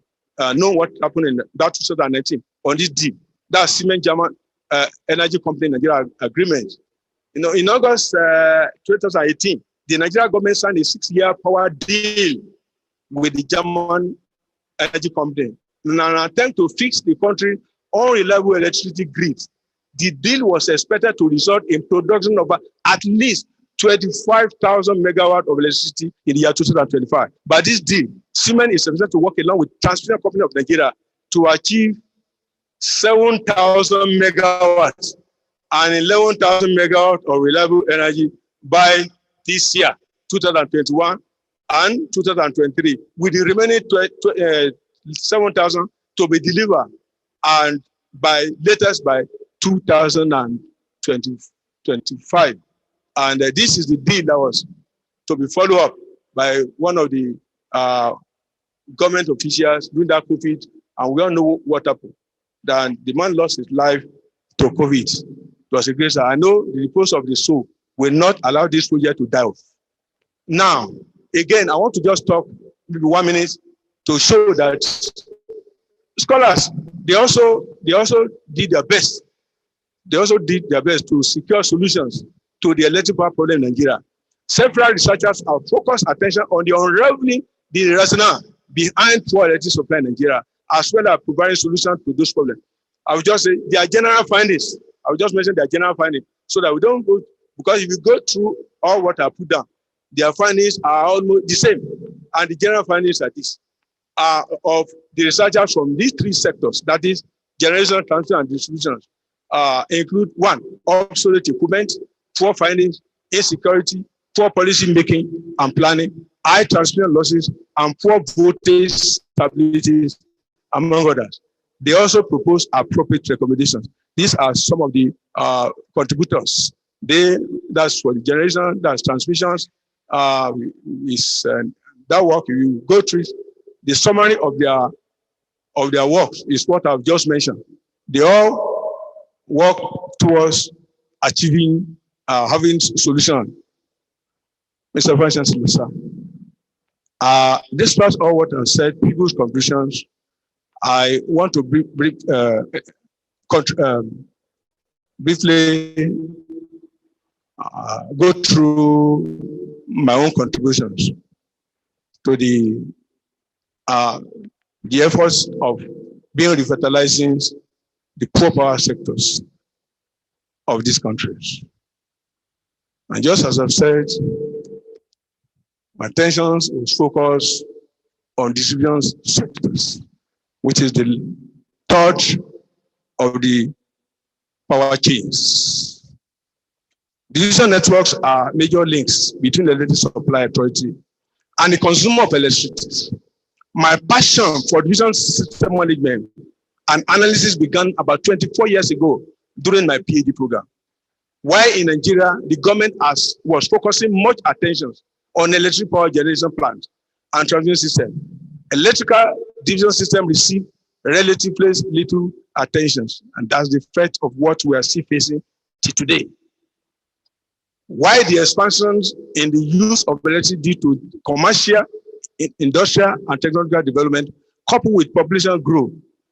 known what happened in that 2019 on this deal. That's Siemens German Energy Company Nigeria agreement. You know, in August 2018, the Nigeria government signed a 6-year power deal with the German energy company in an attempt to fix the country's unreliable electricity grid. The deal was expected to result in production of at least 25,000 megawatts of electricity in the year 2025. By this deal, Siemens is expected to work along with Transmission Company of Nigeria to achieve 7,000 megawatts and 11,000 megawatts of reliable energy by this year, 2021 and 2023, with the remaining 7,000 to be delivered and by latest by 2025. And this is the deal that was to be followed up by one of the government officials during that COVID, and we all know what happened. Then the man lost his life to COVID. It was a grace. I know the repose of the soul will not allow this project to die off. Now, again, I want to just talk maybe 1 minute to show that scholars, they also did their best. They also did their best to secure solutions to the electric power problem in Nigeria. Several researchers have focused attention on the unraveling the rationale behind poor electric supply in Nigeria, as well as providing solutions to those problems. I would just say their general findings. I will just mention their general findings so that we don't go, because if you go through all what I put down, their findings are almost the same. And the general findings are this, of the researchers from these three sectors, that is generation, transmission, and distribution, include one, obsolete equipment, poor findings, insecurity, poor policy making and planning, high transmission losses, and poor voltage stability, among others. They also propose appropriate recommendations. These are some of the contributors. That's for the generation, that's transmissions. That work, if you go through the summary of their work is what I've just mentioned. They all work towards achieving, having solution. Mr. Vice Chancellor, sir. Despite all what I've said, people's conclusions, I want to briefly go through my own contributions to the efforts of being revitalizing the poor power sectors of these countries. And just as I've said, my attention is focused on distribution sectors, which is the third of the power chains. Distribution networks are major links between the electricity supply authority and the consumer of electricity. My passion for distribution system management An analysis began about 24 years ago during my PhD program. While in Nigeria, the government was focusing much attention on electric power generation plants and transmission system. Electrical division system received relatively little attention, and that's the effect of what we are still facing today. While the expansions in the use of electricity due to commercial, industrial, and technological development, coupled with population growth,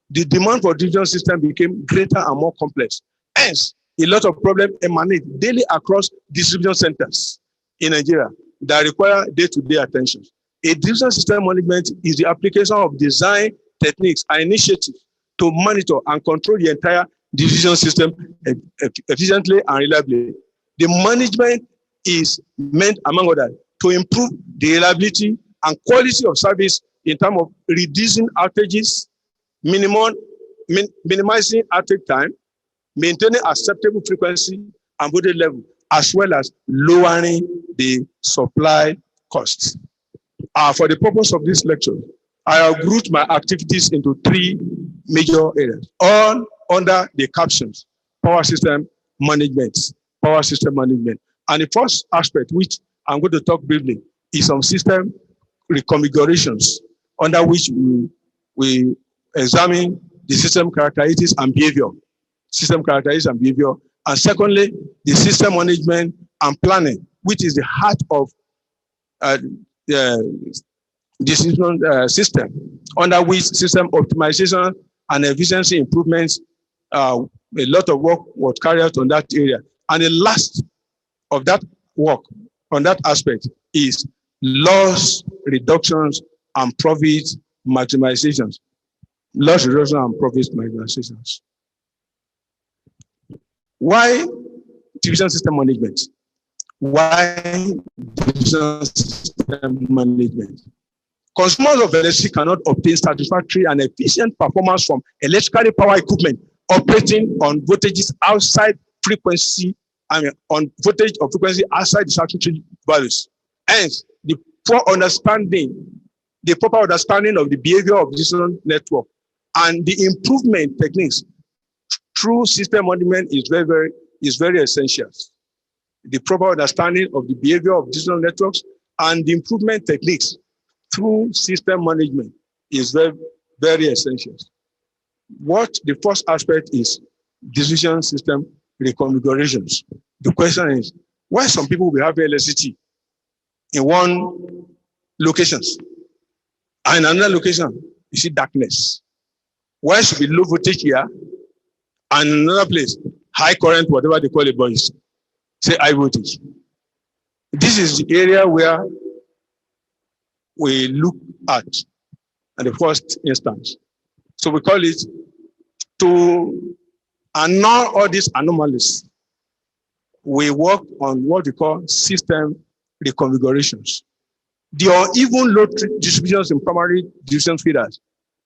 the demand for division system became greater and more complex. Hence, a lot of problems emanate daily across distribution centers in Nigeria that require day-to-day attention. A division system management is the application of design techniques and initiatives to monitor and control the entire division system efficiently and reliably. The management is meant, among others, to improve the reliability and quality of service in terms of reducing outages, minimizing outage time, maintaining acceptable frequency and voltage level, as well as lowering the supply costs. For the purpose of this lecture, I have grouped my activities into 3 major areas, all under the captions: power system management, power system management. And the first aspect, which I'm going to talk briefly, is on system reconfigurations, under which we examine the system characteristics and behavior. And secondly, the system management and planning, which is the heart of the decision system, under which system optimization and efficiency improvements, a lot of work was carried out on that area. And the last of that work on that aspect is loss reductions and profit maximizations. Loss reduction and profit maximizations. Why division system management? Why division system management? Consumers of electricity cannot obtain satisfactory and efficient performance from electrically power equipment operating on voltages outside frequency, on voltage or frequency outside the statutory values. Hence, the proper understanding of the behavior of distribution network and the improvement techniques through system management is very essential. The proper understanding of the behavior of digital networks and the improvement techniques through system management is very, very essential. What the first aspect is decision system reconfigurations. The question is, why some people will have electricity in one locations and another location you see darkness? Why should be low voltage here and another place high current, whatever they call it, boys, say high voltage? This is the area where we look at the first instance. So we call it to annul all these anomalies. We work on what we call system reconfigurations. The uneven load distributions in primary distribution feeders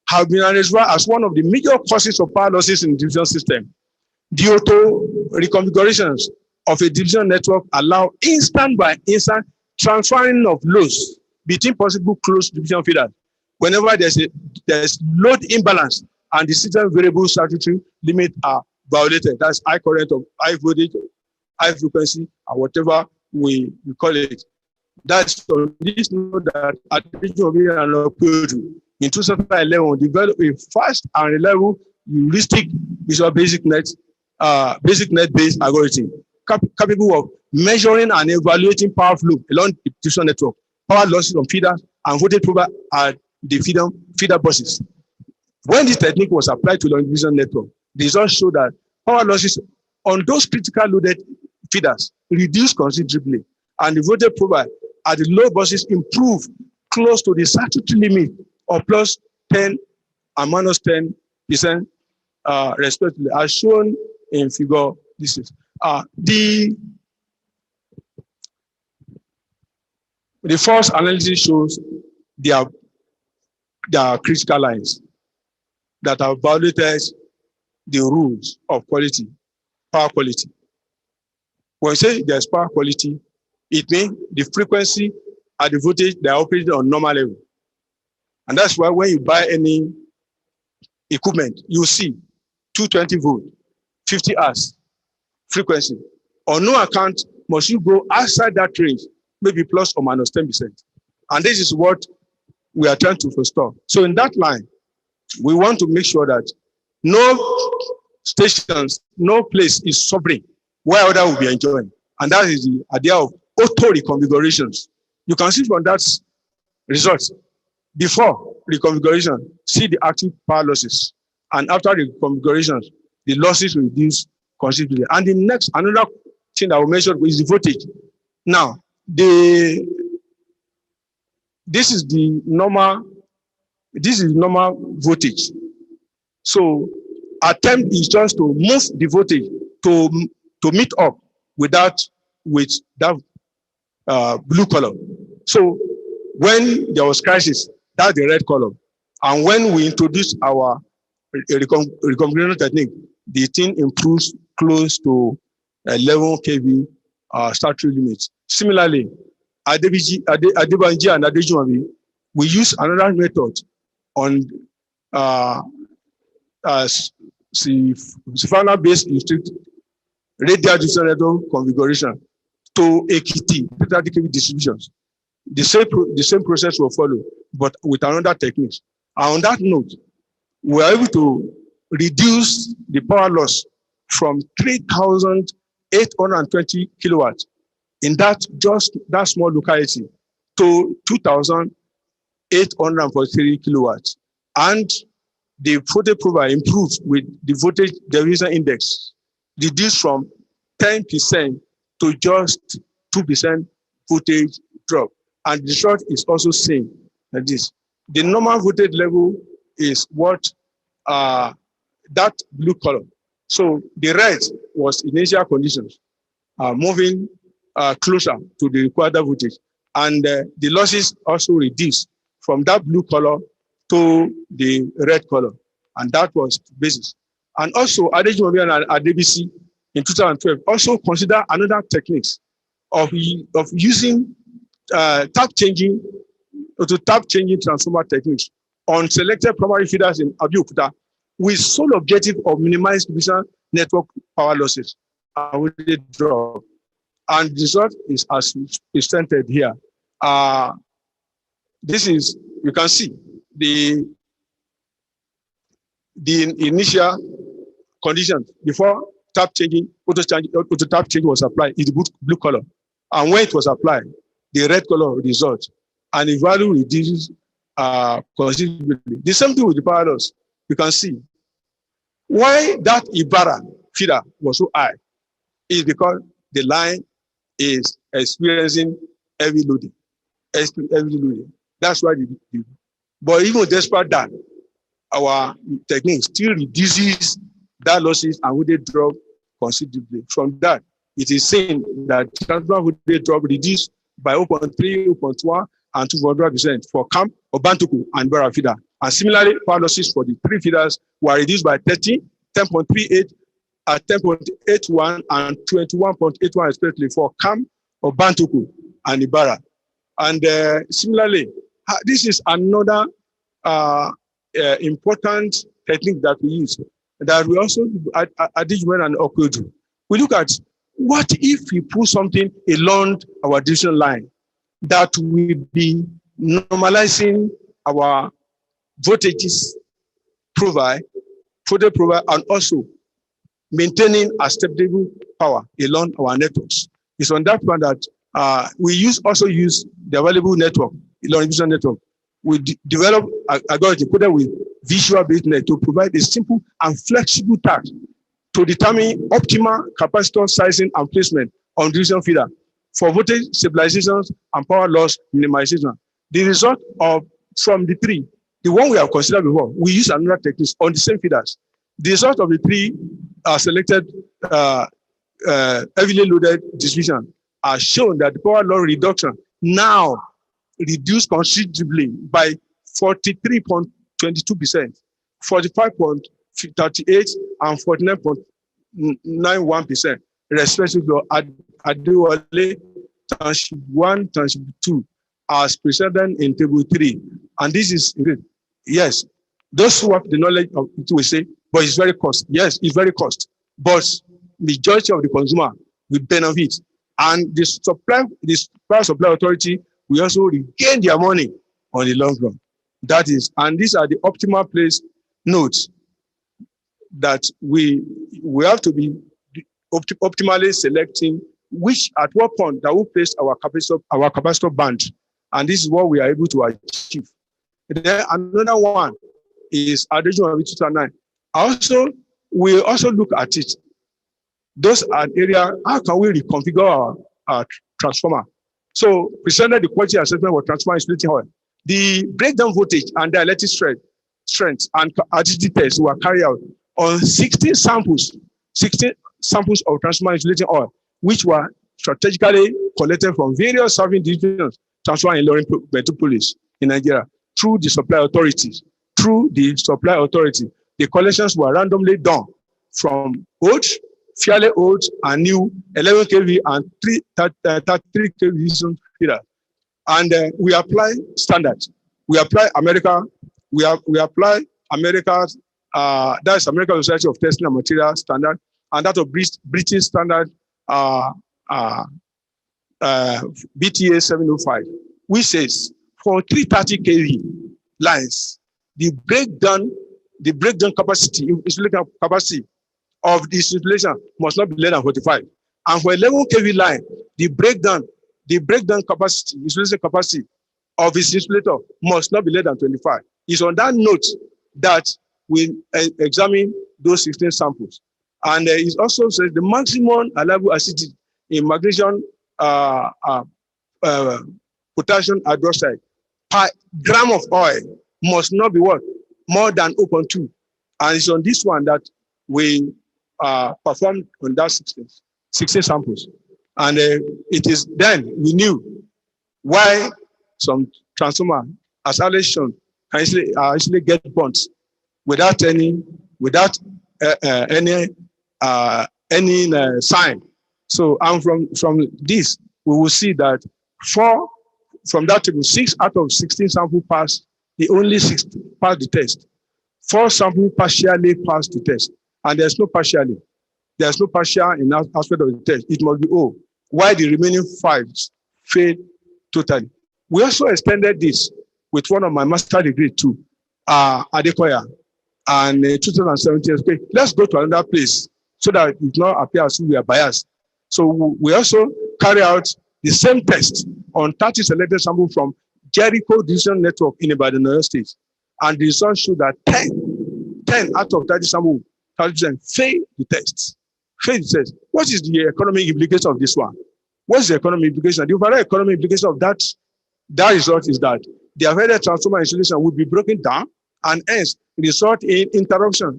have been identified as one of the major causes of power losses in the distribution system. Due to reconfigurations of a distribution network allow instant by instant transferring of loads between possible closed distribution feeders whenever there's load imbalance and the system variable statutory limit are violated. That's high current or high voltage, high frequency, or whatever we call it. That's on this note that Adéjùmọ̀bí and Inaugural in 2011 developed a fast and reliable heuristic visual basic net-based algorithm capable of measuring and evaluating power flow along the distribution network, power losses on feeders, and voltage provided at the feeder buses. When this technique was applied to the distribution network, the results show that power losses on those critical loaded feeders reduced considerably, and the voltage provided at the low buses improved close to the statutory limit of plus 10 and minus 10%, respectively, as shown in figure. This is the first analysis shows there are critical lines that have violated the rules of quality, power quality. When we say there's power quality, it means the frequency and the voltage they are operating on normal level. And that's why when you buy any equipment, you see 220 volt, 50 hours frequency. On no account must you go outside that range, maybe plus or minus 10%. And this is what we are trying to forestall. So in that line, we want to make sure that no stations, no place is suffering where other will be enjoying. And that is the idea of auto reconfigurations. You can see from that result, before reconfiguration, see the active power losses. And after reconfiguration, the losses reduce considerably. And the next, another thing I will mention is the voltage. Now, this is the normal voltage. So attempt is just to move the voltage to meet up with that blue color. So when there was crisis, that's the red color. And when we introduce our reconfiguration technique, the thing improves close to 11 kV statutory limits. Similarly, Adebanji and Adejumobi, we use another method on Sifana-based radial distribution configuration to Ekiti 30 kV distributions. The same process will follow, but with another technique. And on that note, we are able to reduce the power loss from 3,820 kilowatts in that small locality to 2,843 kilowatts. And the voltage profile improved with the voltage derivation index, reduced from 10% to just 2% voltage drop. And the result is also same like this. The normal voltage level is what that blue color. So the red was initial conditions, moving closer to the required voltage. And the losses also reduced from that blue color to the red color. And that was the basis. And also Adejumobi and Adebisi in 2012 also consider another techniques of using tap changing transformer techniques on selected primary feeders in Abeokuta with sole objective of minimizing distribution network power losses and with the drop. And the result is as presented here. This is, you can see the initial conditions before tap changing, auto tap changing was applied is the blue color. And when it was applied, the red color result, and the value reduces considerably. The same thing with the power loss. You can see why that Ibarra feeder was so high is because the line is experiencing heavy loading. That's why but even despite that, our technique still reduces that losses and would drop considerably. From that, it is seen that transfer would drop reduced by 0.3, 0.1, and 200% for Camp, Obantuku, and Bara feeder. And similarly, power losses for the three feeders were reduced by 30, 10.38, 10.81, and 21.81 respectively for Camp, Obantuku, and Ibara. And similarly, this is another important technique that we use, that we also at Adejumobi and Okoju. We look at what if we put something along our distribution line that will be normalizing our voltages provide, and also maintaining a stable power along our networks. It's on that one that we also use the available network, along distribution network. We develop a algorithm coded with visual-based net to provide a simple and flexible task to determine optimal capacitor sizing and placement on distribution feeder for voltage stabilizations and power loss minimization. The result from the three, the one we have considered before, we use another technique on the same feeders. The result of the three selected heavily loaded distribution are shown that the power loss reduction now reduced considerably by 43.22%, 45.38%, and 49.91%, respectively. Adewale Township 1, Township 2, as presented in Table 3. And this is, yes, Those who have the knowledge of it will say, but it's very cost. Yes, it's very cost. But majority of the consumer will benefit. And the power supply authority will also regain their money on the long run. That is, and these are the optimal place notes that we have to be optimally selecting which at what point that will place our capacitor band. And this is what we are able to achieve. Then another one is Adejumobi 2009. We also look at it. Those are areas, how can we reconfigure our transformer? So presented the quality assessment for transformer insulating oil. The breakdown voltage and the electric strength and additive tests were carried out on 16 samples of transformer insulating oil, which were strategically collected from various serving divisions, transformer in Ilorin Metropolis in Nigeria, through the supply authorities. The collections were randomly done from old, fairly old, and new 11 kV and 33 kV feeders. And we apply standards. We apply America's, that's American Society of Testing and Materials standard, and that of British standard BTA 705, which says for 330 kV lines, the breakdown capacity of this installation must not be less than 45. And for 11 kV line, the breakdown capacity, installation capacity of its insulator must not be less than 25. It's on that note that we examine those 16 samples. And it also says the maximum allowable acidity in magnesium potassium hydroxide per gram of oil must not be what? More than 0.2. And it's on this one that we performed on that 16 samples. And it is then we knew why some transformer, as earlier shown, can easily get burnt without any sign. So, and from this, we will see that from that table, 6 out of 16 samples passed. The only 6 passed the test. 4 samples partially passed the test, and there's no partially. There's no partial in that aspect of the test. It must be O. Why the remaining 5 failed totally. We also extended this with one of my master degree too, Adekoya, and 2017. Okay, let's go to another place so that it does not appear as if we are biased. So we also carry out the same test on 30 selected samples from Jericho Distribution Network in Ibadan, Oyo State, and the results show that 10 out of 30 samples, 30% failed the test. What is the economic implication of this one? What's the economic implication? The overall economic implication of that result is that the affected transformer installation would be broken down and hence result in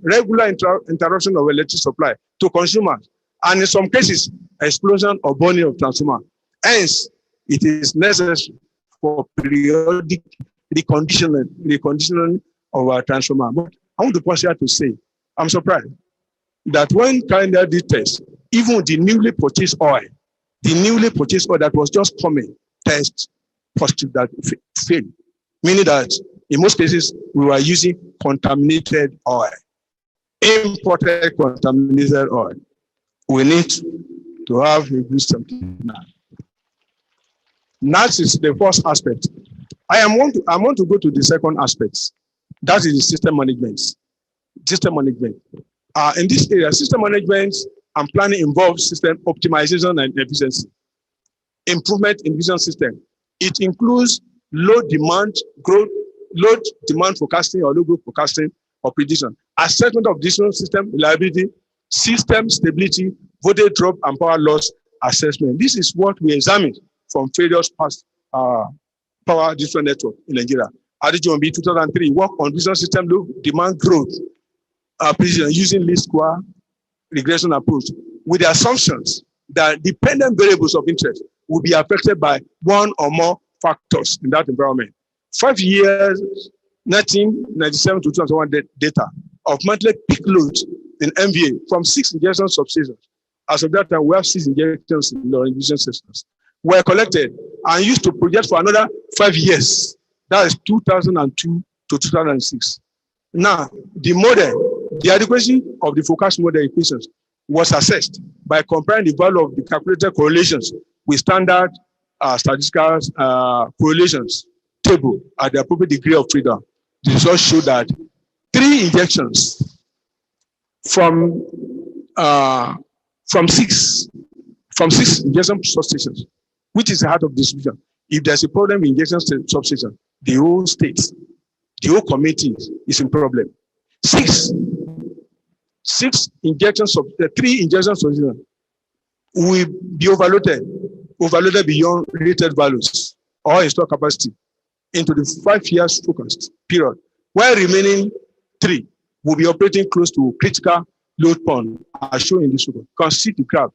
regular interruption of electric supply to consumers, and in some cases, explosion or burning of transformer. Hence, it is necessary for periodic reconditioning of our transformer. But I want to pause here to say, I'm surprised that when carrying out this test, even the newly purchased oil that was just coming, test positive that failed. Meaning that in most cases, we were using contaminated oil, imported contaminated oil. We need to have a good something now. That is the first aspect. I want to go to the second aspect. That is the system management. In this area, system management and planning involves system optimization and efficiency. Improvement in vision system. It includes load demand forecasting or load growth forecasting or prediction, assessment of distribution system reliability, system stability, voltage drop and power loss assessment. This is what we examined from various past power distribution network in Nigeria. Adejumobi 2003 work on distribution system load demand growth prediction using least square regression approach with the assumptions that dependent variables of interest will be affected by one or more factors in that environment. 5 years, 1997 to 2001 data of monthly peak loads in MVA from 6 injection substations. As of that time, we have 6 injections in the injection systems. Were collected and used to project for another 5 years. That is 2002 to 2006. Now, the adequacy of the forecast model equations was assessed by comparing the value of the calculated correlations with standard statistical correlations table at the appropriate degree of freedom. The results show that 3 injections from 6 injection substations, which is the heart of distribution. If there's a problem in injection substation, the whole state, the whole community is in problem. 6 injections of the 3 injections substations will be overloaded beyond rated values or installed capacity into the 5 years forecast period, while remaining 3 will be operating close to critical load point, as shown in this figure. You can see the graph.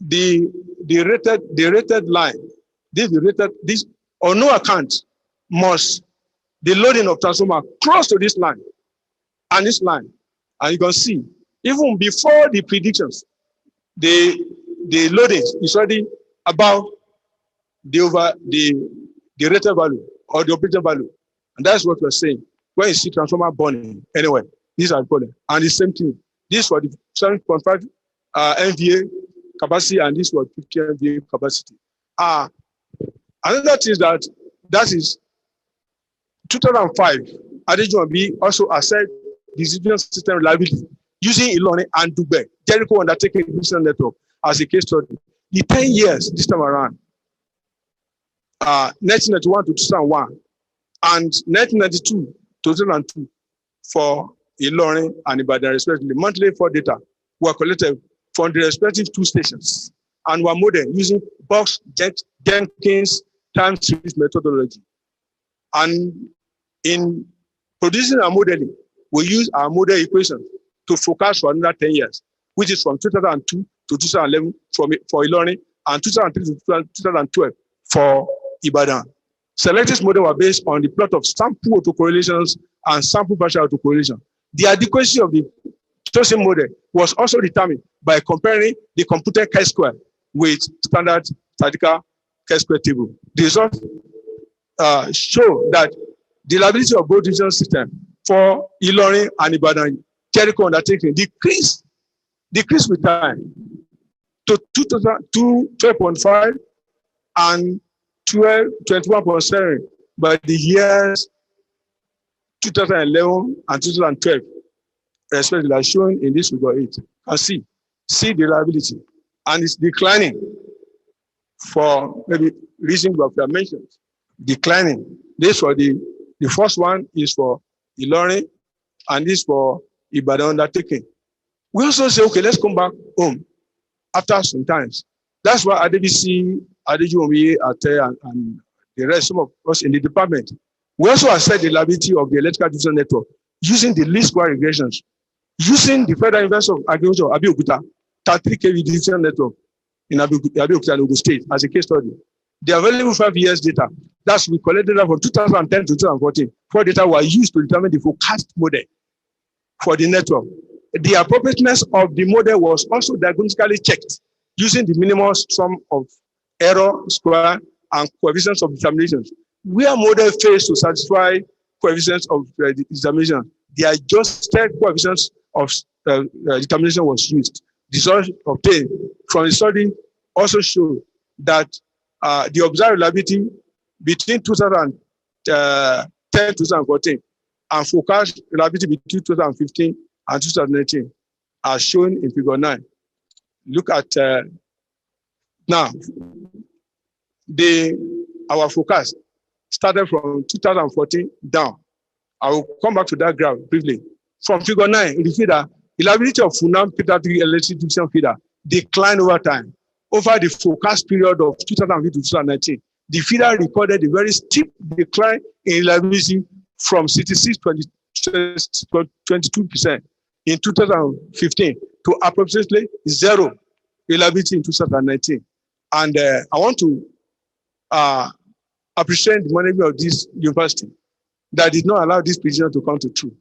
The rated line, this on no account must the loading of transformer close to this line and this line. And you can see, even before the predictions, the loading is already above the rated value or the operating value. And that's what we're saying. When you see transformer burning, anyway, these are important. And the same thing, this for the 7.5 MVA capacity and this was 50 MVA capacity. Another thing is that is 2005, Adejumobi also assessed the distribution system reliability using Ilorin and Dugbe, Jericho undertaking distribution network as a case study. The 10 years this time around, 1991 to 2001 and 1992 to 2002 for Ilorin and Ibadan respectively, monthly for data were collected from the respective 2 stations and were modeled using Box Jenkins time series methodology. And in producing our modeling, we use our model equation to forecast for another 10 years, which is from 2002 to 2011 for Ilorin and 2003 to 2012 for Ibadan. Selected model were based on the plot of sample autocorrelations and sample partial autocorrelation. The adequacy of the chosen model was also determined by comparing the computed chi-square with standard statistical chi-square table. The results show that the reliability of both distribution systems for Ilorin and Ibadan Jericho undertaking decreased with time to 12.5 and 21.7 by the years 2011 and 2012, respectively, as shown in this figure 8. And see the reliability, and it's declining for maybe reasons we have mentioned. Declining. This for the first one is for Ilorin, and this for Ibadan undertaking. We also say, okay, let's come back home after some times. That's why Adejumobi, Ate, and the rest, some of us in the department, we also assess the reliability of the electrical distribution network using the least square regressions, using the Federal University of Agriculture, Abeokuta, 33 kV distribution network in Abeokuta, Ogun State, as a case study. The available 5 years data, that's we collected data from 2010 to 2014. 4 data were used to determine the forecast model for the network. The appropriateness of the model was also diagnostically checked using the minimum sum of error, square, and coefficients of determinations. Where model fails to satisfy coefficients of determination, the adjusted coefficients of determination was used. The result obtained from the study also showed that the observed reliability between 2010 to 2014 and forecast reliability between 2015 and 2018 are shown in figure 9. Look at now our forecast started from 2014 down. I will come back to that graph briefly. From figure 9, in the feeder, the reliability of FUNAAB P33 electric distribution feeder declined over time. Over the forecast period of 2015 to 2019, the feeder recorded a very steep decline in reliability from 66.22% in 2015 to approximately 0 reliability in 2019. And I want to appreciate the management of this university that did not allow this prediction to come to true.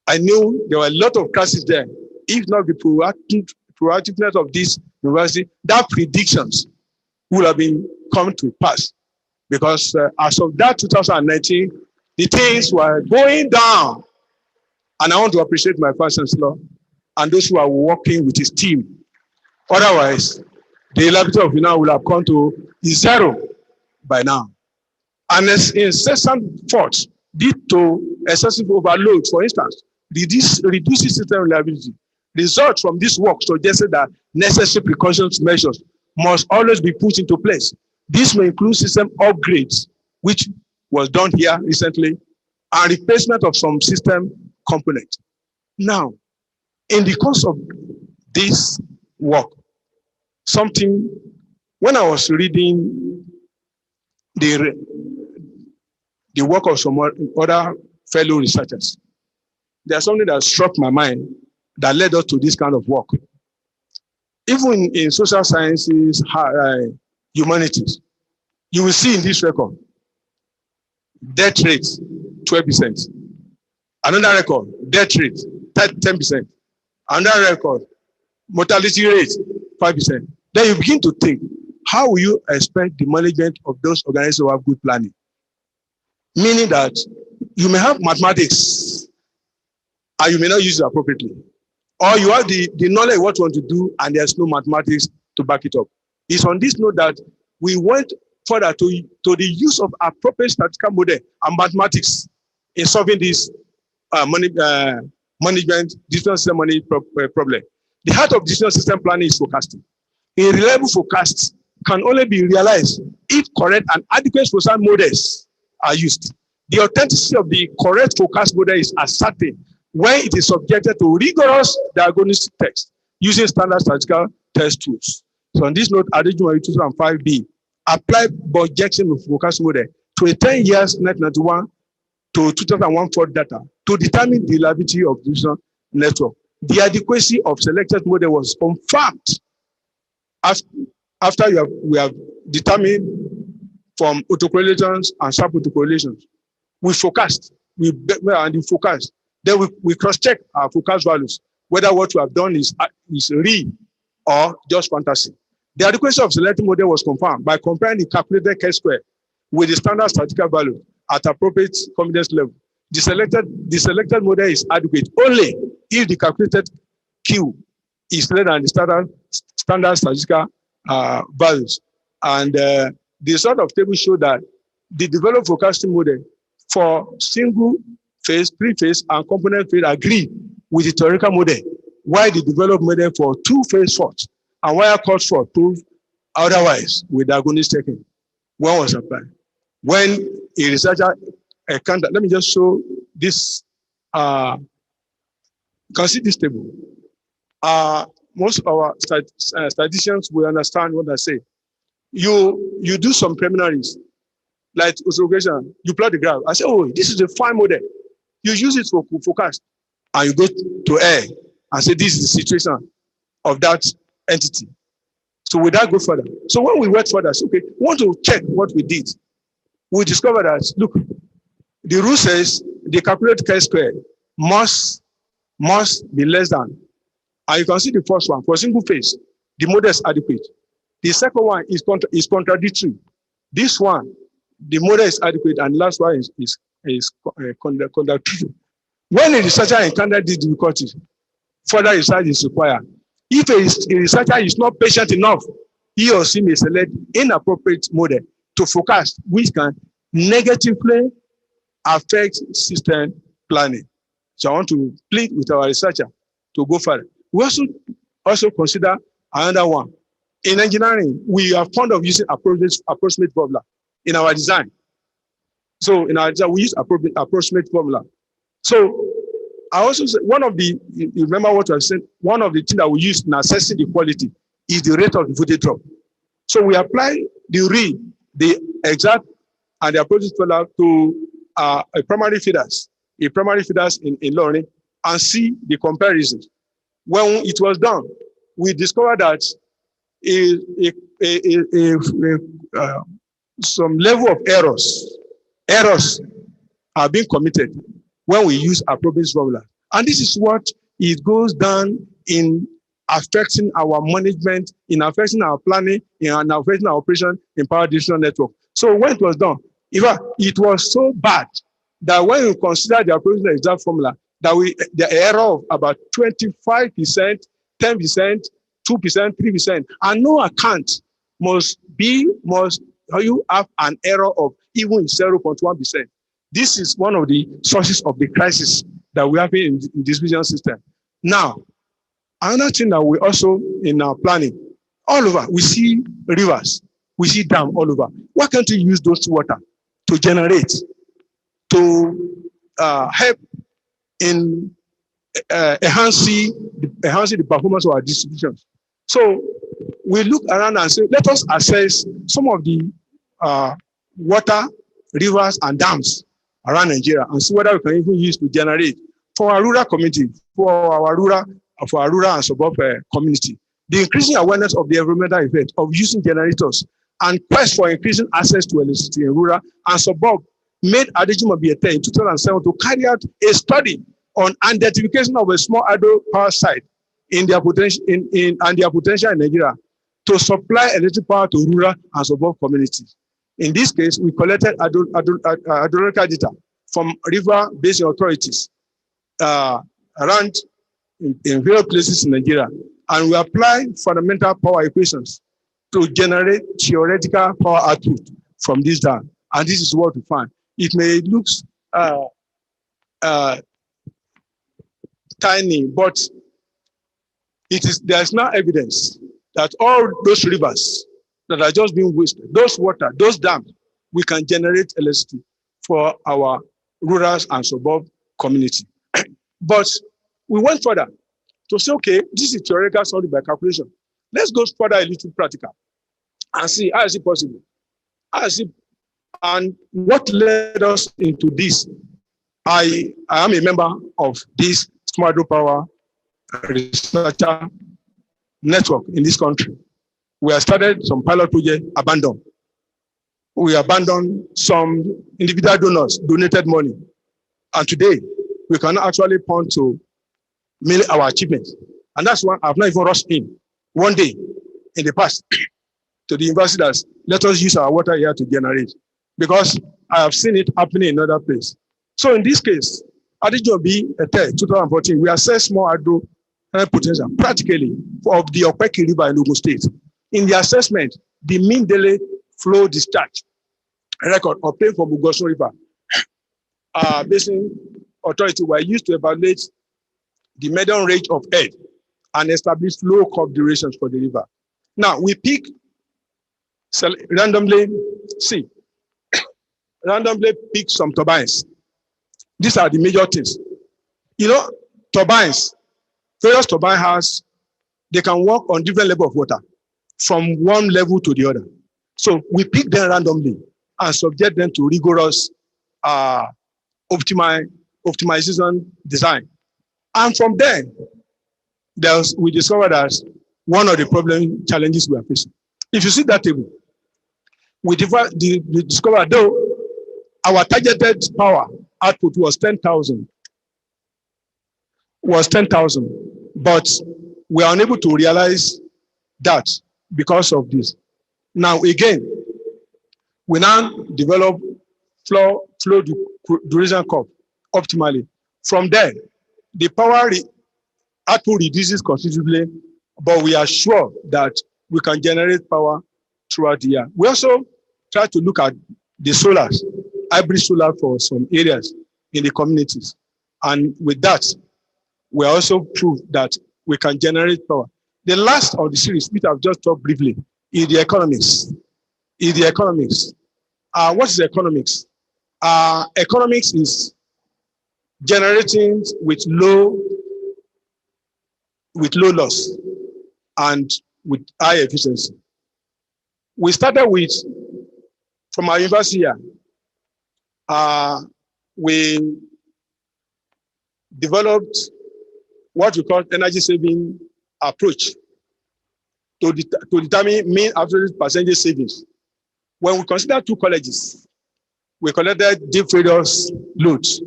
I knew there were a lot of crashes there. If not the proactiveness of this university, that predictions would have been come to pass. Because as of that 2019, The things were going down. And I want to appreciate my Vice Chancellor and those who are working with his team. Otherwise, the reliability of FUNAAB will have come to zero by now. And incessant faults due to excessive overload, for instance, reduces system reliability. Results from this work suggested that necessary precautions measures must always be put into place. This may include system upgrades, which was done here recently, and replacement of some system components. Now, in the course of this work, when I was reading the work of some other fellow researchers, there's something that struck my mind that led us to this kind of work. Even in social sciences, humanities, you will see in this record, death rate, 12%. Another record, death rate, 10%. Another record, mortality rate, 5%. Then you begin to think, how will you expect the management of those organizations to have good planning? Meaning that you may have mathematics and you may not use it appropriately. Or you have the knowledge of what you want to do and there's no mathematics to back it up. It's on this note that we went further to the use of appropriate statistical model and mathematics in solving this management, decision system management problem. The heart of decision system planning is forecasting. A reliable forecast can only be realized if correct and adequate forecast models are used. The authenticity of the correct forecast model is ascertained when it is subjected to rigorous diagnostic tests using standard statistical test tools. So on this note, Adejumobi 2005B applied projection of forecast model to a 10 years 1991 to 2001 Ford data to determine the reliability of distribution network. The adequacy of selected model was confirmed after we have determined from autocorrelations and sub-autocorrelations. We forecast, then we cross-check our forecast values, whether what we have done is real or just fantasy. The adequacy of selected model was confirmed by comparing the calculated chi-square with the standard statistical value at appropriate confidence level. The selected model is adequate only if the calculated Q is less than the standard statistical values. And the sort of table show that the developed forecasting model for single phase, three-phase, and component phase agree with the theoretical model, while the developed model for two-phase faults and wire cut fault proved otherwise with diagnostic checking. One was applied. When a researcher encountered, let me just show this. You can see this table. Most of our statisticians will understand what I say. You do some preliminaries, like oscillation, you plot the graph. I say, oh, this is a fine model. You use it for forecast, and you go to A and say, this is the situation of that entity. So with that, go further. So when we went further, so, okay, we want to check what we did. We discovered that, look, the rule says the calculated chi-square must be less than. And you can see the first one, for single phase, the model is adequate. The second one is contradictory. This one, the model is adequate, and the last one is contradictory. When a researcher encounters these difficulties, further research is required. If a researcher is not patient enough, he or she may select inappropriate model to forecast, which can negatively affect system planning. So I want to plead with our researcher to go further. We also consider another one. In engineering, we are fond of using approximate formula in our design. So in our design, we use approximate formula. So I also say you remember what I said, one of the things that we use in assessing the quality is the rate of the voltage drop. So we apply the exact and the approximate formula to a primary feeders in learning and see the comparisons. When it was done, we discovered that some level of errors are being committed when we use appropriate formula. And this is what it goes down in affecting our management, in affecting our planning, in affecting our operation in power distribution network. So when it was done, it was so bad that when you consider the appropriate exact formula, that the error of about 25%, 10%, 2%, 3%, and no account must you have an error of even 0.1%. This is one of the sources of the crisis that we have in this vision system. Now, another thing that we also in our planning, all over, we see rivers, we see dams all over. Why can't we use those water to generate, to help in enhancing the performance of our distributions? So we look around and say, let us assess some of the water, rivers, and dams around Nigeria and see whether we can even use to generate for our rural community, for our rural and suburb community. The increasing awareness of the environmental effect of using generators and quest for increasing access to electricity in rural and suburb made Adejumobi in 2007 to carry out a study on identification of a small hydro power site in their potential in Nigeria to supply electric power to rural and suburb communities. In this case, we collected hydrological data from river basin authorities around in various places in Nigeria, and we applied fundamental power equations to generate theoretical power output from this dam. And this is what we find. It may look tiny, but there's now evidence that all those rivers that are just being wasted, those water, those dams, we can generate electricity for our rural and suburb community. But we went further to say, okay, this is theoretical study by calculation. Let's go further a little practical and see how is it possible. And what led us into this? I am a member of this smart hydropower researcher network in this country. We have started some pilot project, abandoned. We abandoned some individual donors, donated money. And today, we can actually point to mainly our achievements. And that's why I've not even rushed in one day in the past to the university that let us use our water here to generate, because I have seen it happening in other places. So in this case, Adejumobi 2014, we assessed small hydro potential practically of the Opeki River in Ogun State. In the assessment, the mean daily flow discharge record obtained from Ogun River basin authority were used to evaluate the median range of air and establish flow curve durations for the river. Now we pick randomly pick some turbines. These are the major things. You know, turbines, various turbine has, they can work on different level of water from one level to the other. So we pick them randomly and subject them to rigorous optimization design. And from there, we discovered that one of the challenges we are facing. If you see that table, we discovered though our targeted power output was 10,000, but we are unable to realize that because of this. Now again, we now develop flow duration curve optimally. From there, the power output reduces considerably, but we are sure that we can generate power throughout the year. We also try to look at the solars, hybrid solar for some areas in the communities. And with that, we also prove that we can generate power. The last of the series, which I've just talked briefly, is the economics. What is economics? Economics is generating with low loss and with high efficiency. We started with, from our university here, we developed what we call energy saving approach to determine mean absolute percentage savings. When we consider two colleges, we collected various loads.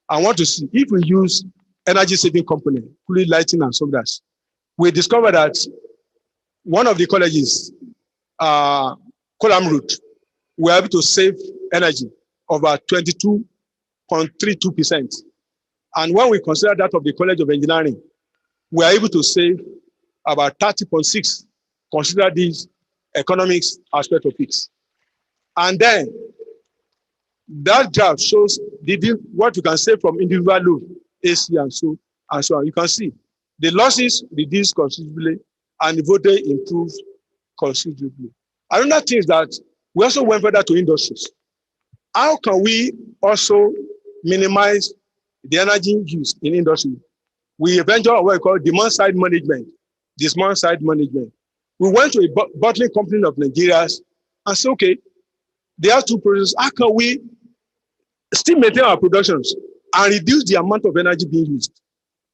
I want to see if we use energy saving component, including lighting and solar. We discovered that one of the colleges, Kolam Route, were able to save energy of about 22.5 0.32%. And when we consider that of the College of Engineering, we are able to save about 30.6. Consider these economics aspect of it. And then that graph shows what you can save from individual load, AC and so on. You can see the losses reduced considerably and the voltage improved considerably. Another thing is that we also went further to industries. How can we also minimize the energy use in industry? We ventured on what we call demand side management. We went to a bottling company of Nigeria and said, okay, there are two processes. How can we still maintain our productions and reduce the amount of energy being used?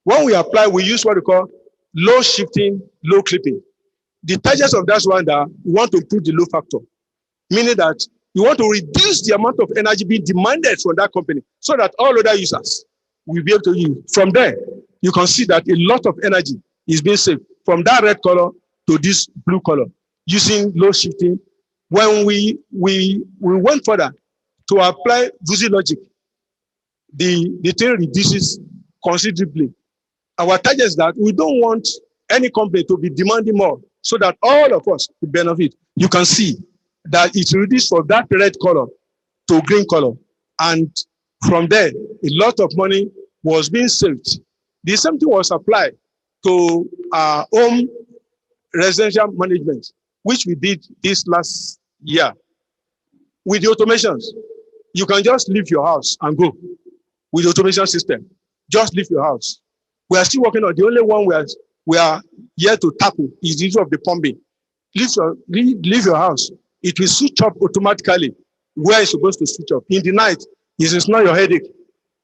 When we apply, we use what we call low shifting, low clipping. The target of that one that we want to improve the load factor, meaning that you want to reduce the amount of energy being demanded from that company so that all other users will be able to use. From there, you can see that a lot of energy is being saved from that red color to this blue color using low shifting. When we went further to apply Vusi logic, the thing reduces considerably. Our target is that we don't want any company to be demanding more so that all of us will benefit. You can see that it's reduced from that red color to green color. And from there, a lot of money was being saved. The same thing was applied to home residential management, which we did this last year. With the automations, you can just leave your house and go. With the automation system, just leave your house. We are still working on the only one we are here to tackle is the issue of the pumping. Leave your house. It will switch up automatically where it's supposed to switch up. In the night, it is not your headache.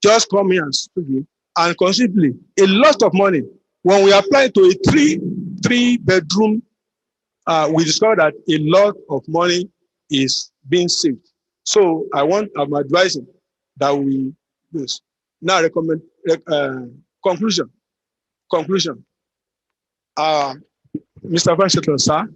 Just come here and considerably a lot of money. When we apply to a three bedroom, we discovered that a lot of money is being saved. So I'm advising that we do this. Now recommend conclusion. Mr. Vice Chancellor, sir,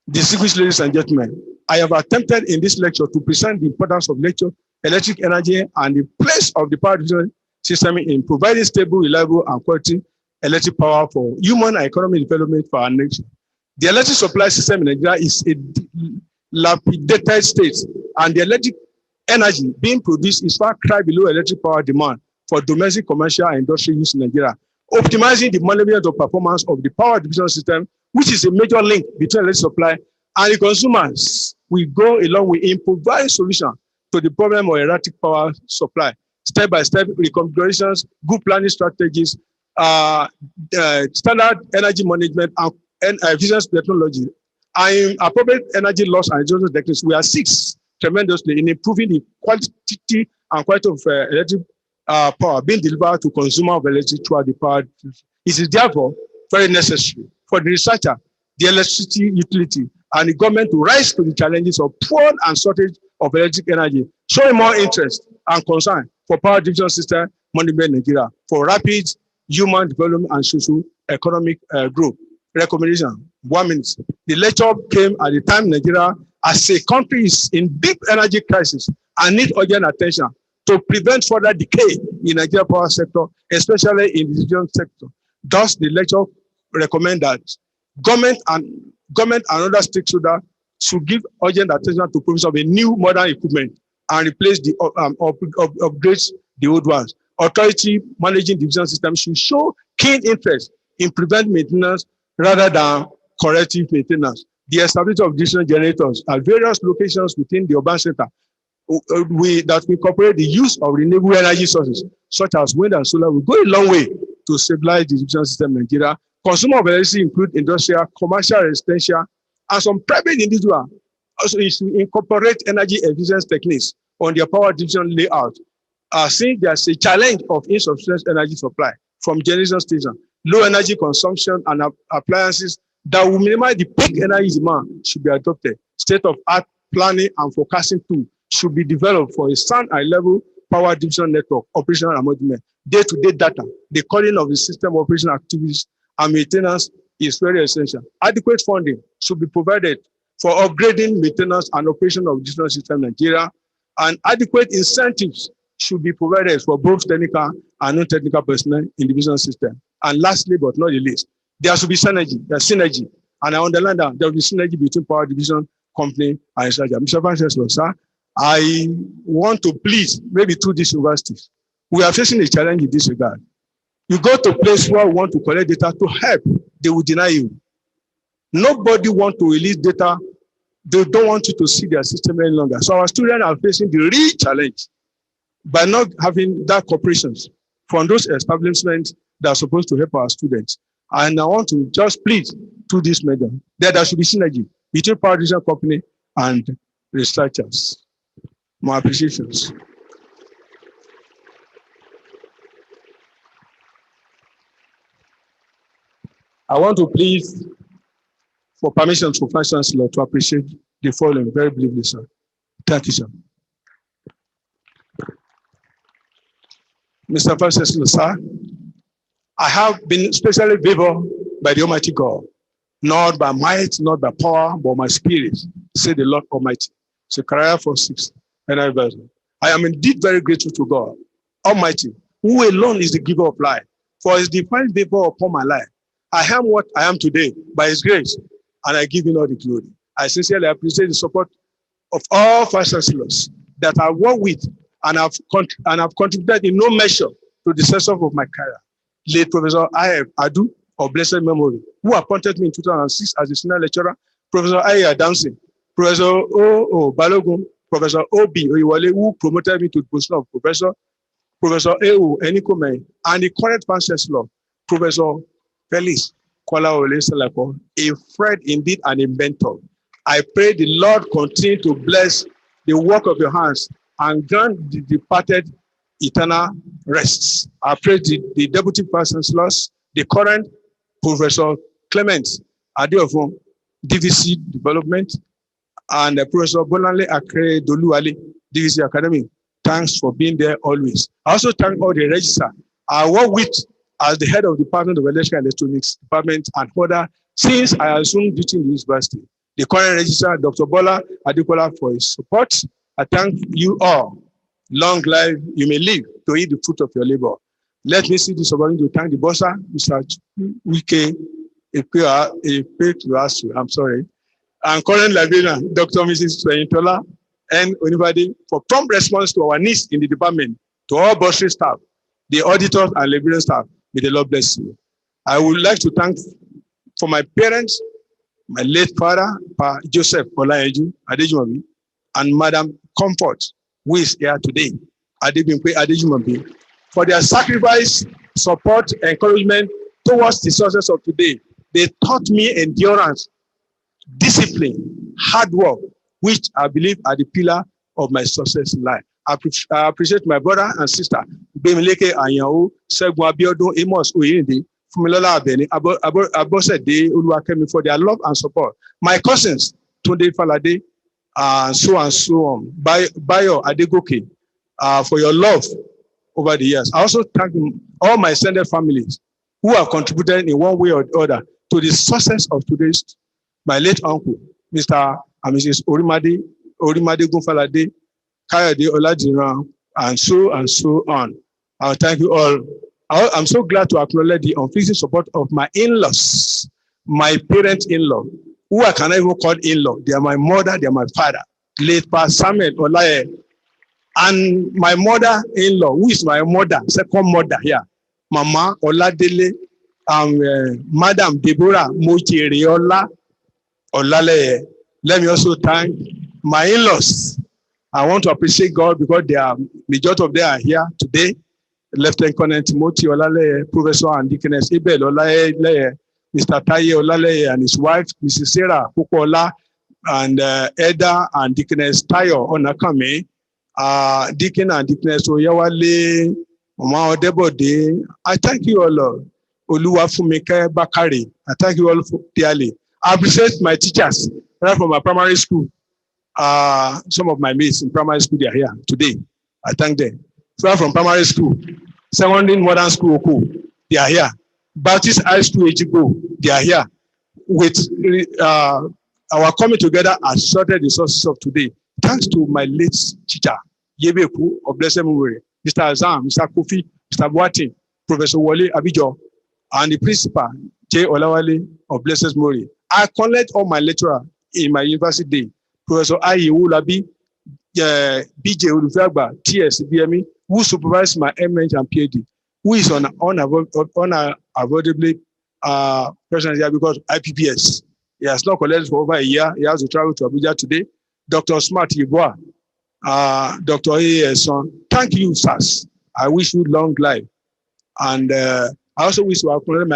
distinguished ladies and gentlemen, I have attempted in this lecture to present the importance of electric energy and the place of the power distribution system in providing stable, reliable, and quality electric power for human and economic development for our nation. The electric supply system in Nigeria is a dilapidated state, and the electric energy being produced is far cry below electric power demand for domestic, commercial, and industrial use in Nigeria. Optimizing the management of performance of the power distribution system, which is a major link between electric supply and the consumers, will go along with improvised solution to the problem of erratic power supply. Step-by-step reconfigurations, good planning strategies, standard energy management, and efficiency technology, and appropriate energy loss and reduction techniques. We assist tremendously in improving the quantity and quality of electric power being delivered to consumer of electricity throughout the power. It is therefore very necessary for the researcher, the electricity utility, and the government to rise to the challenges of poor and shortage of electric energy, showing more interest and concern for power distribution system management in Nigeria for rapid human development and socio-economic growth. Recommendation, 1 minute. The lecture came at the time Nigeria as a country is in deep energy crisis and need urgent attention to prevent further decay in Nigeria power sector, especially in the distribution sector. Thus, the lecture recommend that government and other stakeholders should give urgent attention to provision of a new modern equipment and replace the upgrades the old ones. Authority managing division system should show keen interest in prevent maintenance rather than corrective maintenance. The establishment of distribution generators at various locations within the urban center that we incorporate the use of renewable energy sources such as wind and solar will go a long way to stabilize the distribution system in Nigeria. Consumer of electricity include industrial, commercial, residential, and some private individual also is to incorporate energy efficiency techniques on their power distribution layout. Since there's a challenge of insufficient energy supply from generation station, low energy consumption and appliances that will minimize the peak energy demand should be adopted. State-of-art planning and forecasting tool should be developed for a sound and level power distribution network, operational and management. Day-to-day data, the calling of the system operation activities and maintenance is very essential. Adequate funding should be provided for upgrading, maintenance, and operation of distribution system in Nigeria, and adequate incentives should be provided for both technical and non-technical personnel in the business system. And lastly, but not the least, there should be synergy. And I underline that there will be synergy between power division, company, and research. Mr. Vice Chancellor, sir, I want to please, maybe through these universities, we are facing a challenge in this regard. You go to a place where we want to collect data to help, they will deny you. Nobody wants to release data. They don't want you to see their system any longer. So our students are facing the real challenge by not having that cooperation from those establishments that are supposed to help our students. And I want to just plead to this measure that there should be synergy between power division company and researchers. My appreciations. I want to please for permission to Vice Chancellor to appreciate the following very briefly, sir. Thank you, sir. Mr. Vice Chancellor, sir, I have been specially favored by the Almighty God, not by might, not by power, but my spirit, say the Lord Almighty. Zechariah 4:6. I am indeed very grateful to God Almighty, who alone is the giver of life, for his divine favor upon my life. I am what I am today by his grace, and I give him all the glory. I sincerely appreciate the support of all Vice Chancellors that I work with and have contributed in no measure to the success of my career. Late Professor I.F. Adu, of blessed memory, who appointed me in 2006 as a senior lecturer, Professor I.A. Dancing, Professor O. Balogun, Professor O.B. Oyiwale, who promoted me to the position of professor, Professor A.O. Enikome, and the current Vice Chancellor, Professor Felix Kwalaole Salako, a friend indeed and a mentor. I pray the Lord continue to bless the work of your hands and grant the departed eternal rests. I pray the Deputy Vice Chancellors, the current Professor Clement Adeofun, DVC Development, and Professor Bolanle Akre Doluwale, DVC Academy. Thanks for being there always. I also thank all the registrars I work with as the head of the Department of Electrical and Electronics Department and further since I assumed duty in the university. The current registrar, Dr. Bola Adekola, for his support. I thank you all. Long life you may live to eat the fruit of your labor. Let me see this opportunity to thank the bossa, Mr. Wike, I'm sorry, and current librarian, Dr. Mrs. Swayintola and Onibade, for prompt response to our needs in the department, to all bursary staff, the auditors and librarian staff. May the Lord bless you. I would like to thank for my parents, my late father, Pa Joseph Adejumobi, and Madam Comfort, who is here today, Adejumobi, for their sacrifice, support, encouragement towards the success of today. They taught me endurance, discipline, hard work, which I believe are the pillar of my success in life. I appreciate my brother and sister, Bemileke Anyao, Segun Abiodun, Amos Oyinde, Fumilola Abeni, Abosede Oluwakemi, for their love and support. My cousins, Tunde Falade, so on, Bayo Adegoke, for your love over the years. I also thank all my extended families who have contributed in one way or the other to the success of today's, my late uncle, Mr. and Mrs. Orimade Gunfalade, Kayode Oladiran, and so on. I thank you all. I'm so glad to acknowledge the unflinching support of my in-laws, my parents-in-law, who I cannot even call in-law. They are my mother, they are my father, late Pastor Samuel Olaye, and my mother-in-law, who is my mother, second mother here, Mama Oladele, Madam Deborah Mochiriola Olaleye. Let me also thank my in-laws. I want to appreciate God because they are, majority of them are here today. Lieutenant Colonel Timothy Olaleye, Professor and Deaconess Abel Olaleye, Mr. Taye Olaleye and his wife, Mrs. Sarah Kukola, and Eda and Deaconess Tayo Onakame, Deacon and Deaconess Oyawale, Mama Odebode. I thank you all, Oluwafumike Bakari. I thank you all dearly. I appreciate my teachers right from my primary school. Some of my mates in primary school, they are here today. I thank them. So from primary school, secondary modern school, they are here. Baptist High School, Ejigbo, they are here. With our coming together has sorted the sources of today. Thanks to my late teacher, Yebeku of blessed memory, Mr. Azam, Mr. Kofi, Mr. Boatin, Professor Wale Abijo, and the principal, J. Olawale of blessed memory. I collect all my lecturer in my university day, Professor Ayi Ulabi, BJ Ulufagba, TS BME, who supervised my MH and PhD, who is unavoidably present here because IPPS. He has not collected for over a year. He has to travel to Abuja today. Dr. Smart Yeboah, Dr. A.S.son. Thank you, sirs. I wish you long life. And I also wish to acknowledge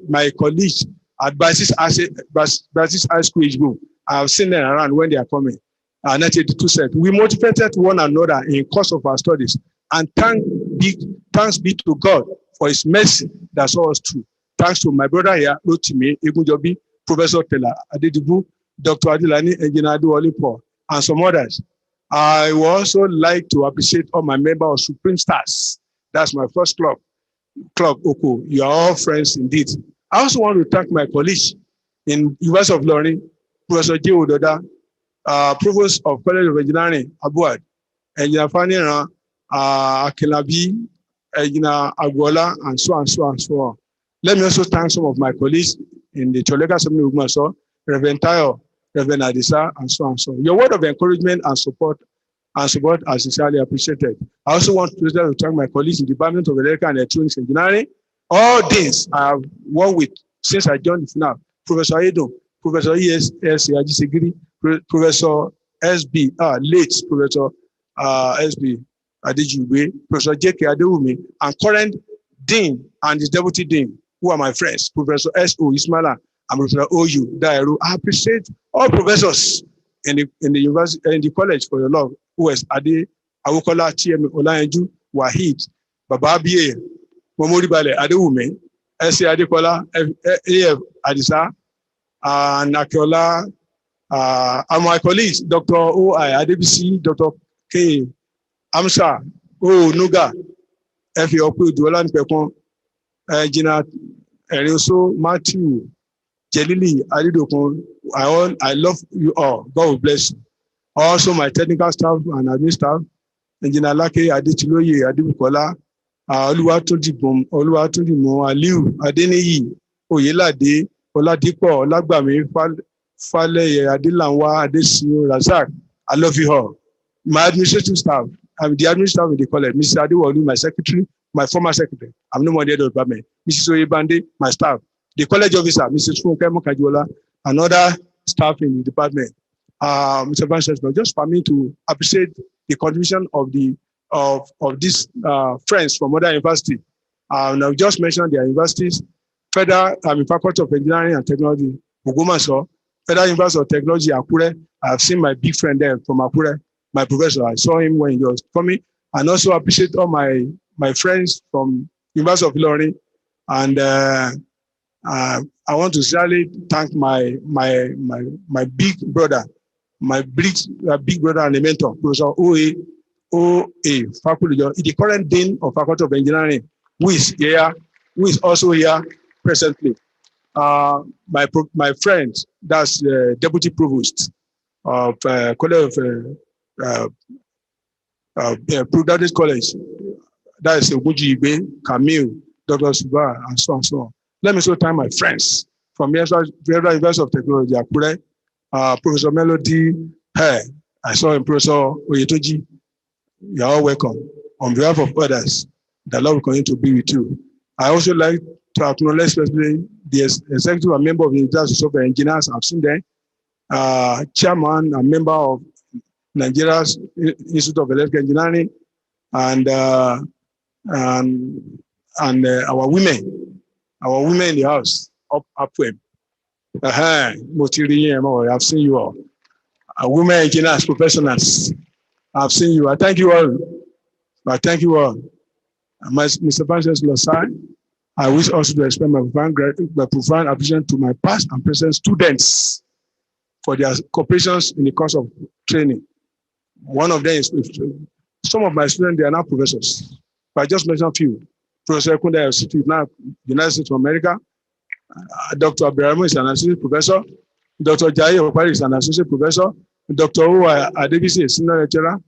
my colleagues at Basis High School Ijbu. I have seen them around when they are coming. 1982 said, we motivated one another in course of our studies, and thanks be to God for his mercy that saw us through. Thanks to my brother here, Rotimi Egunjobi, Professor Tela Adedibu, Dr. Adilani Engineer Aduolipo, and some others. I would also like to appreciate all my members of Supreme Stars. That's my first club, Oko. You are all friends indeed. I also want to thank my colleagues in University of Learning, Professor J. Ododa, Provost of College of Engineering, Abuad, Engineer Fanira, Akilabi, Engineer Agwola, and so on, so on, so on. Let me also thank some of my colleagues in the Choleka Assembly of Umaso, Reverend Tayo, Reverend Adisa, and so on, and so on. Your word of encouragement and support are sincerely appreciated. I also want to thank my colleagues in the Department of Electrical and Electronics Engineering. All these I have worked with since I joined the FUNAAB. Professor Edo, Professor E.S. Ajisegiri, Professor S.B. Late Professor S.B. Adejumobi, Professor J.K. Adewumi, and current Dean and his Deputy Dean, who are my friends, Professor S.O. Ismaila and Professor O.U. Dairo. I appreciate all professors in the university, in the college for your love, who is Ade Awokola, T.M. Olayenju, Wahid, Baba Abiye, Momori Bale, Adewumi, S.A. Adekola, A.F. Adisa, Nakiola, and my colleagues, Dr. O.I. Adebisi, Dr. K. Amsa, O. Nuga, F.E. Oku, Duolan Pekon, Gina Erioso, Matthew, Jelili, Adidokun. I love you all. God will bless you. Also, my technical staff and admin staff, Engineer Lake, Adetiloye, Adibukola, Oluwatundibom, Oluwatundimo, Aliu, Adeniyi, Oyelade, Oladipo, Olagbami, Faleye, Adilanwa, Adesinu, Razak. I love you all. My administrative staff, I'm the administrative staff in the college, Mr. Adewolu, my secretary, my former secretary. I'm no more the head of the department. Mrs. Oyebande, my staff. The college officer, Mrs. Funke Mokajola, and other staff in the department. Mr. Vice Chancellor, just for me to appreciate the contribution of these friends from other universities. Now just mentioned their universities. Federal Faculty of Engineering and Technology, Ogumaso, Federal University of Technology, Akure. I've seen my big friend there from Akure, my professor. I saw him when he was coming, and also appreciate all my friends from University of Learning. And I want to sincerely thank my big brother, big brother and a mentor, Professor O.A. Fakulty, the current Dean of Faculty of Engineering, who is also here presently. My friend, that's Deputy Provost of College of Prudential College, that is Ogunji Ibe, Camille, Dr. Suba, and so on and so on. Let me also thank my friends from the Federal University of Technology, Akure, Professor Melody, I saw him, Professor Oyetoji. You're all welcome. On behalf of others, the Lord will continue to be with you. I also like to acknowledge especially the executive and member of the University of Engineers. I've seen them. Chairman and member of Nigeria's Institute of Electrical Engineering, and our women in the house, up with. I've seen you all. Women engineers, professionals. I've seen you. I thank you all. Mr. Vice Chancellor, I wish also to express my profound appreciation to my past and present students for their cooperations in the course of training. One of them is some of my students, they are now professors. But I just mentioned a few. Professor Kunda is now United States of America. Dr. Abdurrahman is an associate professor. Dr. Jai Opari is an associate professor. Dr. Owa Adebisi is senior lecturer.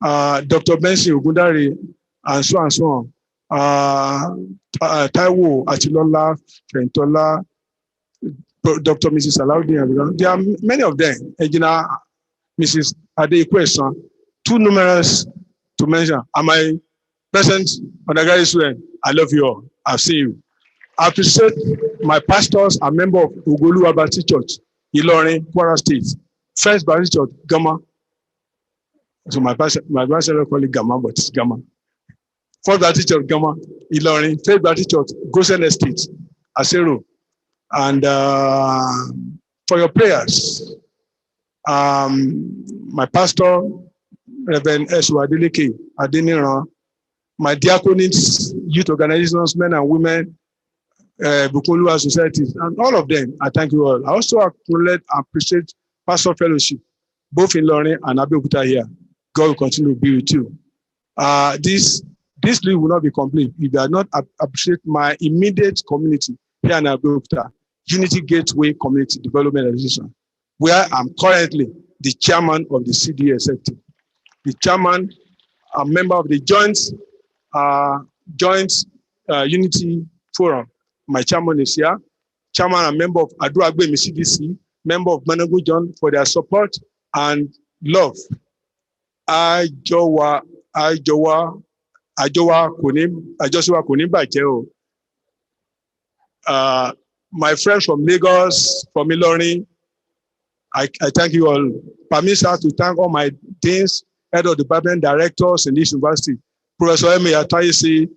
Dr. Benson Ogundare, and so on. Taiwo Atilola, Fentola, Dr. Mrs. Alaudin. There are many of them. Engineer Mrs. Adekweson, too numerous to mention. Am I present undergraduate student? I love you all. I've seen you. I appreciate my pastors and members of Ugolu Baptist Church, Ilorin, Kwara State, First Baptist Church, Gama. So my pastor call it Gama, but it's Gama. First Baptist Church, Gama, Ilorin, First Baptist Church, Gosen Estate, Asero. And for your prayers, my pastor, Reverend Eswa Adeleke Adeniran, my diaconate youth organizations, men and women, Bukolua societies, and all of them, I thank you all. I also acknowledge and appreciate Pastor Fellowship, both in Ilorin and Abeokuta here. God will continue to be with you. This league will not be complete if I not appreciate my immediate community here in Abeokuta, Unity Gateway Community Development Association, where I'm currently the chairman of the CDA executive, the chairman, a member of the Joint Unity Forum. My chairman is here, chairman and member of Aduagbe CDC, member of Managu John for their support and love. Ajowa Kunim Bajeo. My friends from Lagos, from Ilorin, I thank you all. Permit us to thank all my deans, head of department directors in this university, Professor Emi Atayisi,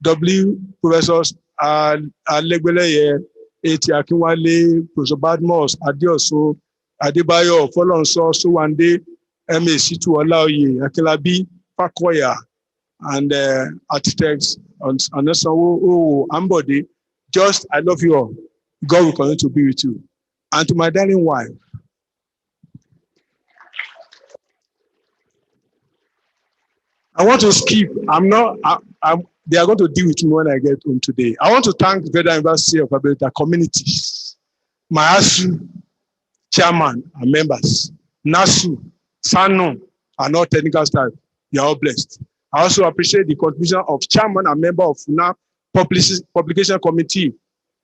W. Professors Alegbeleye, Eti Akinwale, Professor Badmos, Adioso, Adebayo, Folonso, Sowande, M.A. Situ Olaoye, Akilabi, Fakoya, and architects, and Ambody. Just, I love you all. God will continue to be with you. And to my darling wife, I want to skip. They are going to deal with me when I get home today. I want to thank Federal University of Abeokuta communities, my ASU chairman and members, NASU, SANU, and all technical staff. You are all blessed. I also appreciate the contribution of chairman and member of FUNAAB Publication Committee.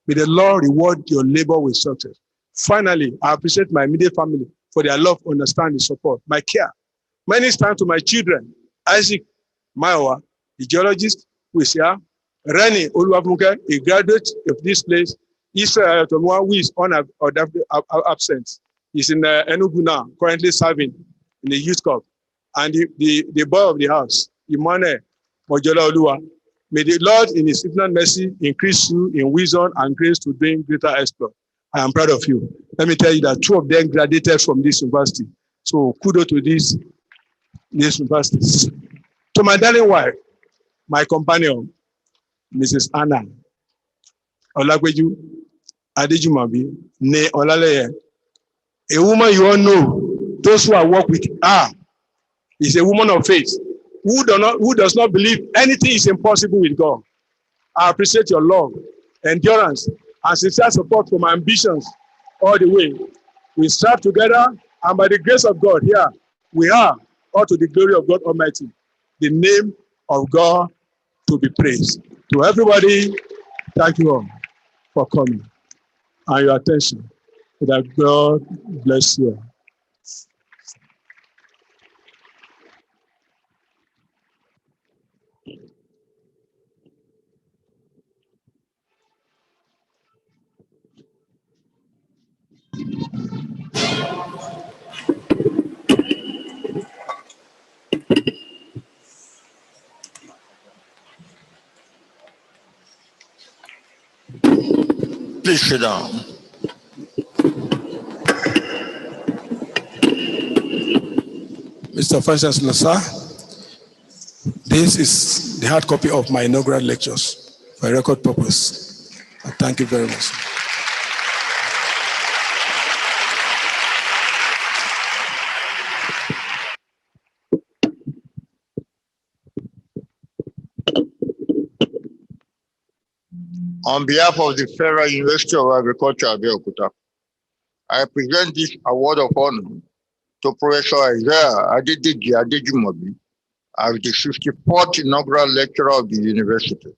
May the Lord reward your labor with success. Finally, I appreciate my immediate family for their love, understanding, support, my care. Many thanks to my children, Isaac Maiwa, the geologist, who is here, Reni Oluwafunke, a graduate of this place, Israel Tomwa, who is absent. He's in Enugu now, currently serving in the youth corps. And the boy of the house, Imane Mojola Oluwa. May the Lord in his infinite mercy increase you in wisdom and grace to doing greater exploit. I am proud of you. Let me tell you that 2 of them graduated from this university. So kudos to these universities. To my darling wife, my companion, Mrs. Anna Olagweju Adejumobi, Ne Olaleye, a woman you all know, those who are work with her, is a woman of faith, who does not believe anything is impossible with God. I appreciate your love, endurance, and sincere support for my ambitions all the way. We strive together, and by the grace of God, here we are, all to the glory of God Almighty. The name of God to be praised. To everybody, thank you all for coming and your attention. That God bless you. Please sit down. Mr. Vice Chancellor, sir, this is the hard copy of my inaugural lectures for record purpose. Thank you very much. On behalf of the Federal University of Agriculture, Abeokuta, I present this award of honor to Professor AdejumobI, as the 54th inaugural lecturer of the university.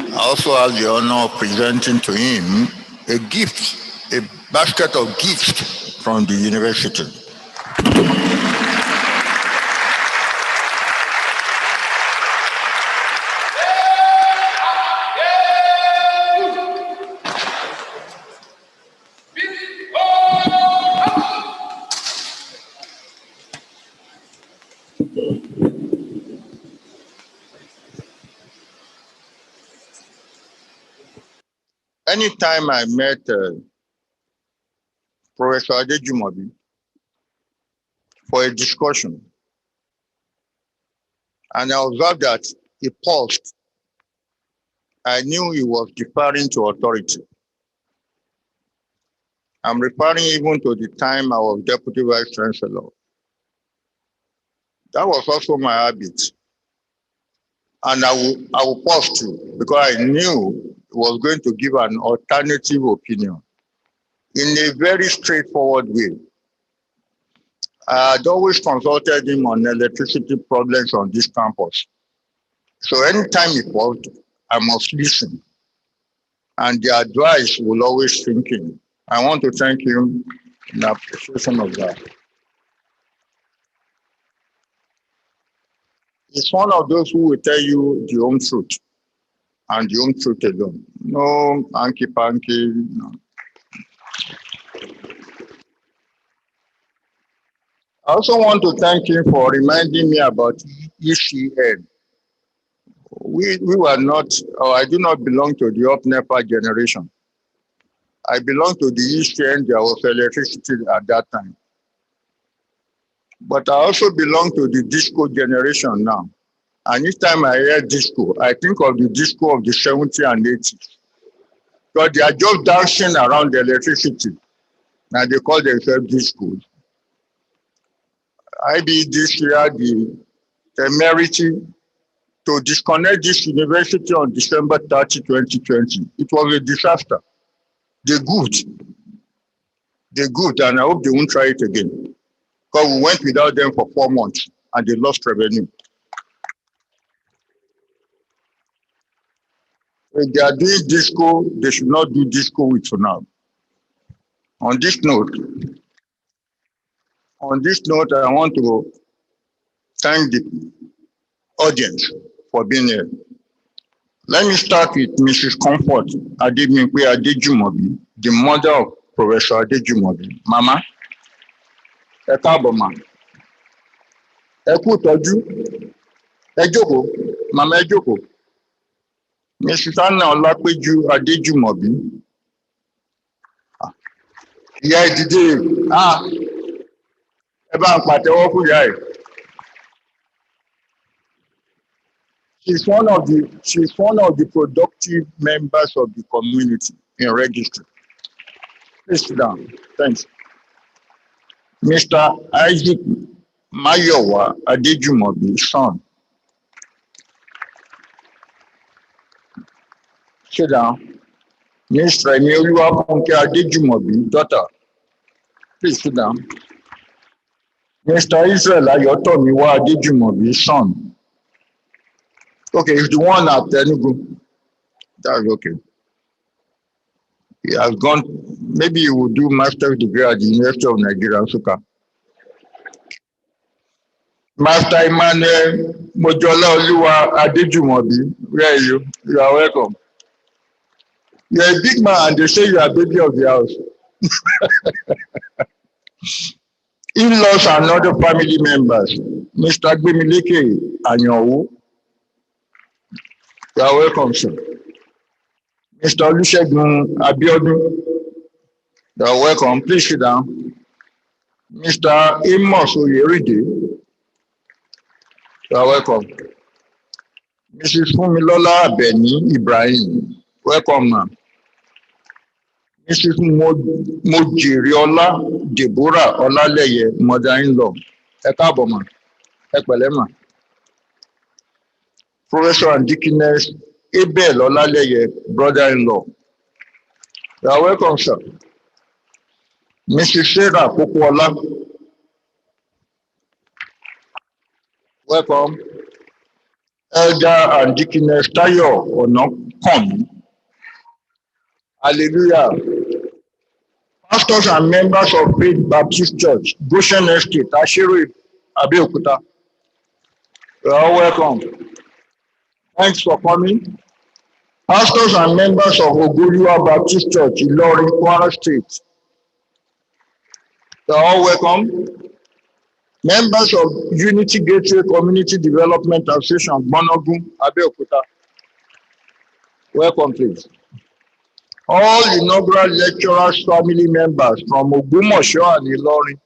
I also have the honor of presenting to him a gift, a basket of gifts from the university. Anytime I met Professor Adejumobi for a discussion, and I observed that he paused, I knew he was deferring to authority. I'm referring even to the time I was Deputy Vice Chancellor. That was also my habit. And I will pause too, because I knew he was going to give an alternative opinion in a very straightforward way. I had always consulted him on electricity problems on this campus. So anytime he called, I must listen. And the advice will always sink in. I want to thank him in appreciation of that. He's one of those who will tell you the home truth and the home truth alone. No hanky-panky, no. I also want to thank him for reminding me about ECN. We were not, or I do not belong to the up-NEPA generation. I belong to the ECN. There was electricity at that time. But I also belong to the disco generation now. And each time I hear disco, I think of the disco of the 70s and 80s. Because they are just dancing around the electricity. And they call themselves disco. I did this year the temerity to disconnect this university on December 30, 2020. It was a disaster. They're good, and I hope they won't try it again. Because we went without them for 4 months and they lost revenue. If they are doing disco, they should not do disco with FUNAAB. On this note, I want to thank the audience for being here. Let me start with Mrs. Comfort Adejumobi, the mother of Professor Adejumobi. Mama, ẹ káàbọ̀ ma. Ẹ kú ìtọ́jú. Ẹ jókòó. Mama, ẹ jókòó. Mrs. Anna Olapeju Adejumobi. Ìyá ẹ dìde. Ẹ bá ń pàtẹ́wọ́ fún ìyá ẹ. She's one of the productive members of the community in registry. Please sit down. Thanks. Mr. Isaac Mayowa Adejumobi, son. Sit down. Mr. Emioluwafunke Adejumobi, daughter. Please sit down. Mr. Israel Ayotomiwa Adejumobi, son. Okay, he's the one at Enugu. That's okay. He has gone, maybe he will do master's degree at the University of Nigeria, Nsukka. Master Emmanuel Mojola Oluwa Adejumobi, where are you? You are welcome. You are a big man and they say you are baby of the house. In-laws and other family members. Mr. Gbemileke Anyanwu. You are welcome, sir. Mr. Olusegun Abiodun. You are welcome. Please sit down. Mr. Amos Oyeride. You are welcome. Mrs. Fumilola Abeni Ibrahim. Welcome, ma'am. Mrs. Mojiriola Deborah Olaleye, mother-in-law. Ẹ káàbọ̀ mà, ẹ pẹ̀lẹ́ mà. Professor and Deaconess Abel Olaleye, brother-in-law. You are welcome, sir. Mrs. Sarah Pokuola. Welcome. Elder and Deaconess Tayo Onokomi. Hallelujah. Pastors and members of Faith Baptist Church, Goshen Estate, Ashiru, Abeokuta. You are all welcome. Thanks for coming. Pastors and members of Ogoluwa Baptist Church, Ilorin, Kwara State. You are all welcome. Members of Unity Gateway Community Development Association, Monogun, Abeokuta. Welcome, please. All inaugural lecturers, family members from Ogumosho and Ilorin.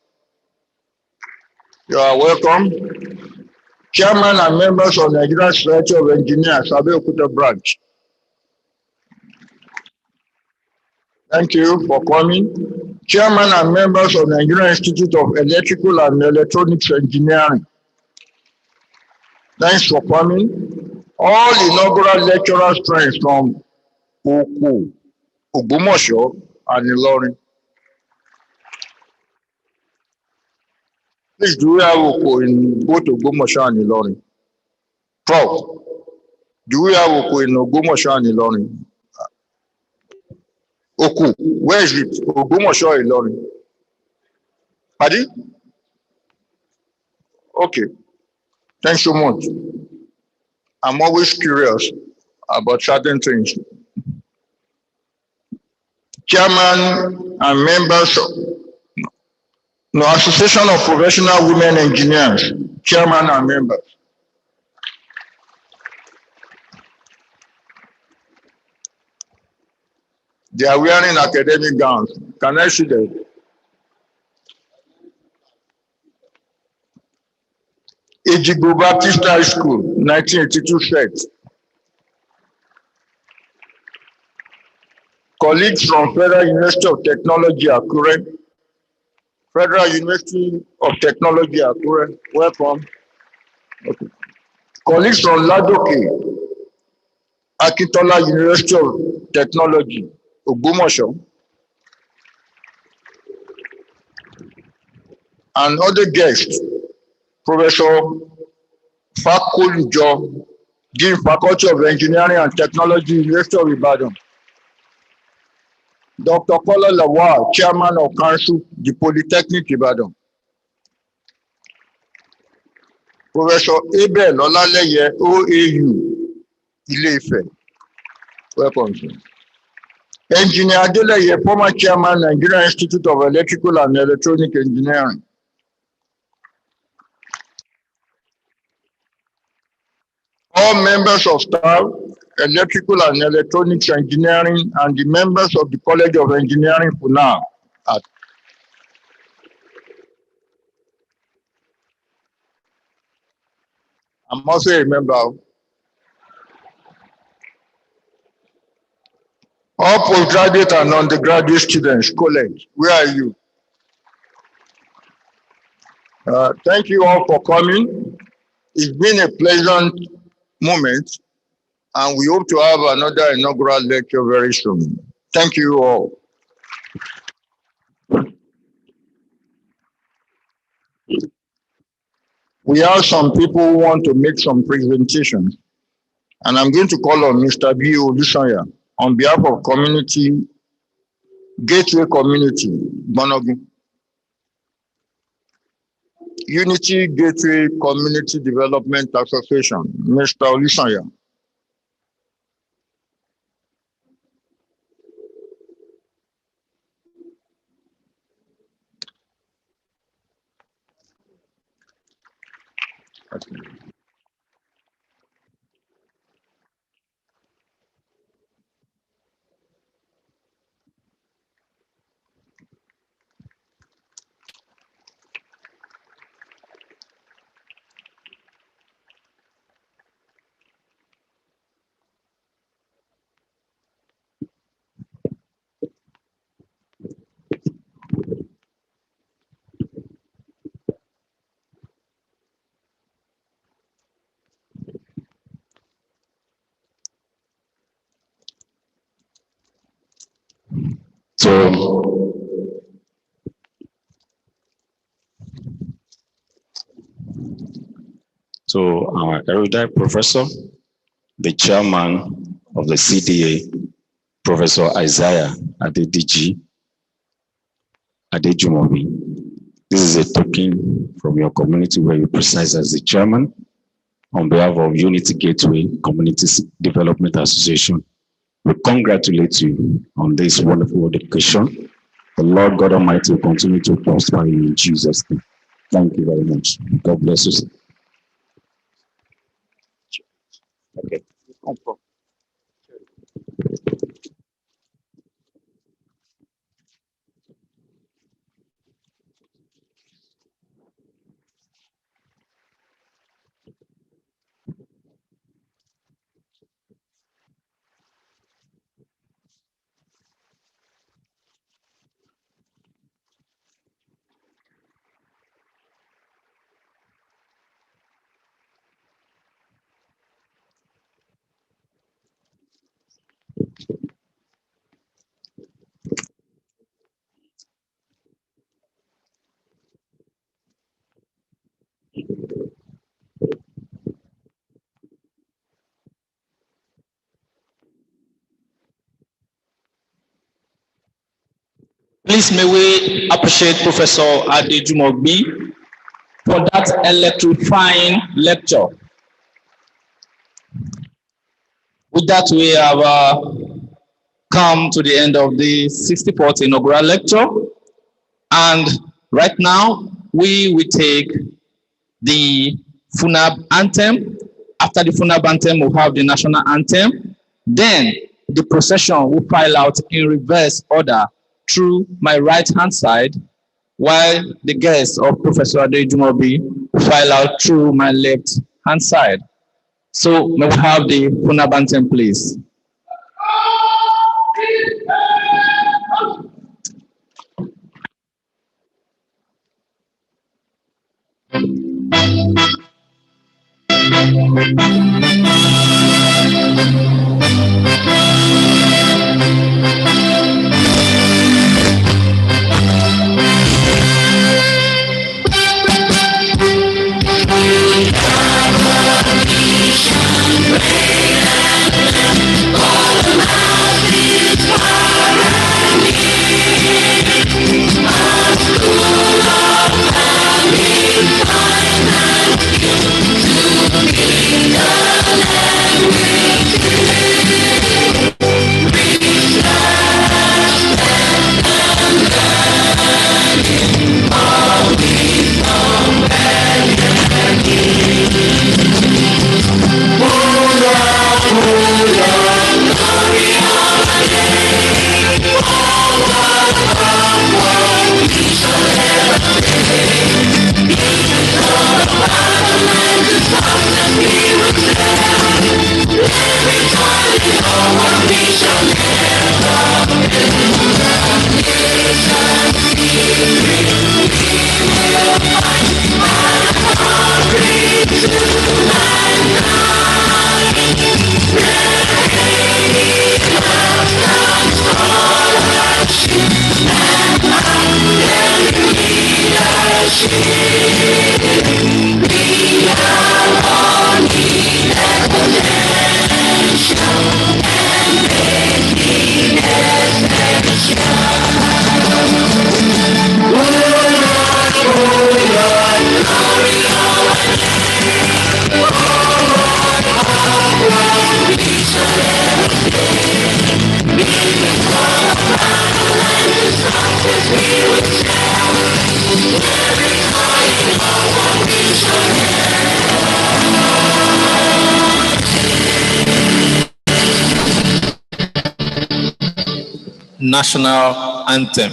You are welcome. Chairman and members of Nigerian Society of Engineers, Abeokuta branch. Thank you for coming. Chairman and members of Nigerian Institute of Electrical and Electronics Engineering. Thanks for coming. All inaugural lecturers friends from Oku, Ogumosho and Ilorin. Please, do we have Oku in both Ogumosho and Ilorin? Prof, do we have Oku in Ogumosho and Ilorin? Oku, where is it? Ogumosho or Ilorin? Pardon? Okay, thanks so much. I'm always curious about certain things. Chairman and members of Association of Professional Women Engineers, chairman and members. They are wearing academic gowns. Can I see them? Ejigbo Baptist High School, 1982 set. Colleagues from Federal University of Technology, Akure. Federal University of Technology, Akure. Welcome. Okay. Colleagues from Ladoke, Akintola University of Technology, Ogumosho. And other guests, Professor Fakolujo, Dean Faculty of Engineering and Technology, University of Ibadan. Dr. Kola Lawal, Chairman of Council, the Polytechnic Ibadan. Professor Abel Olaleye, OAU, Ile-Ife. Welcome, sir. Engineer Adeleye, former Chairman, Nigerian Institute of Electrical and Electronic Engineering. All members of staff, Electrical and Electronics Engineering, and the members of the College of Engineering, FUNAAB. I'm also a member. All postgraduate and undergraduate students, college, where are you? Thank you all for coming. It's been a pleasant moment, and we hope to have another inaugural lecture very soon. Thank you all. We have some people who want to make some presentations, and I'm going to call on Mr. B. Olusanya on behalf of Community Gateway Community, Bonogu. Unity Gateway Community Development Association, Mr. Olusanya. So our erudite professor, the chairman of the CDA, Professor Isaiah Adejumobi. This is a token from your community where you preside as the chairman on behalf of Unity Gateway Community Development Association. We congratulate you on this wonderful education. The Lord God Almighty will continue to prosper you in Jesus' name. Thank you very much. God bless you. Okay. Please may we appreciate Professor Adejumobi for that electrifying lecture. With that, we have come to the end of the 64th inaugural lecture. And right now, we will take the FUNAAB anthem. After the FUNAAB anthem, we'll have the national anthem. Then the procession will file out in reverse order through my right-hand side, while the guests of Professor Adejumobi will file out through my left-hand side. So may we have the FUNAAB anthem, please. National anthem.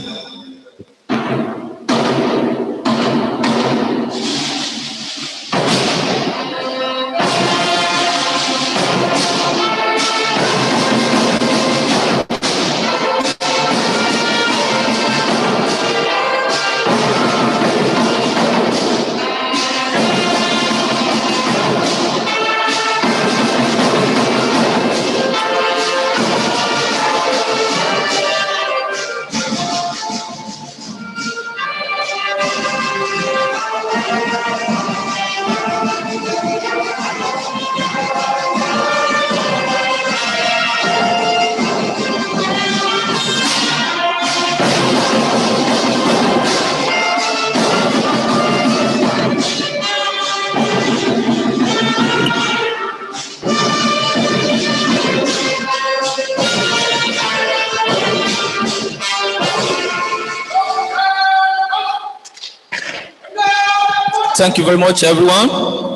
Thank you very much, everyone.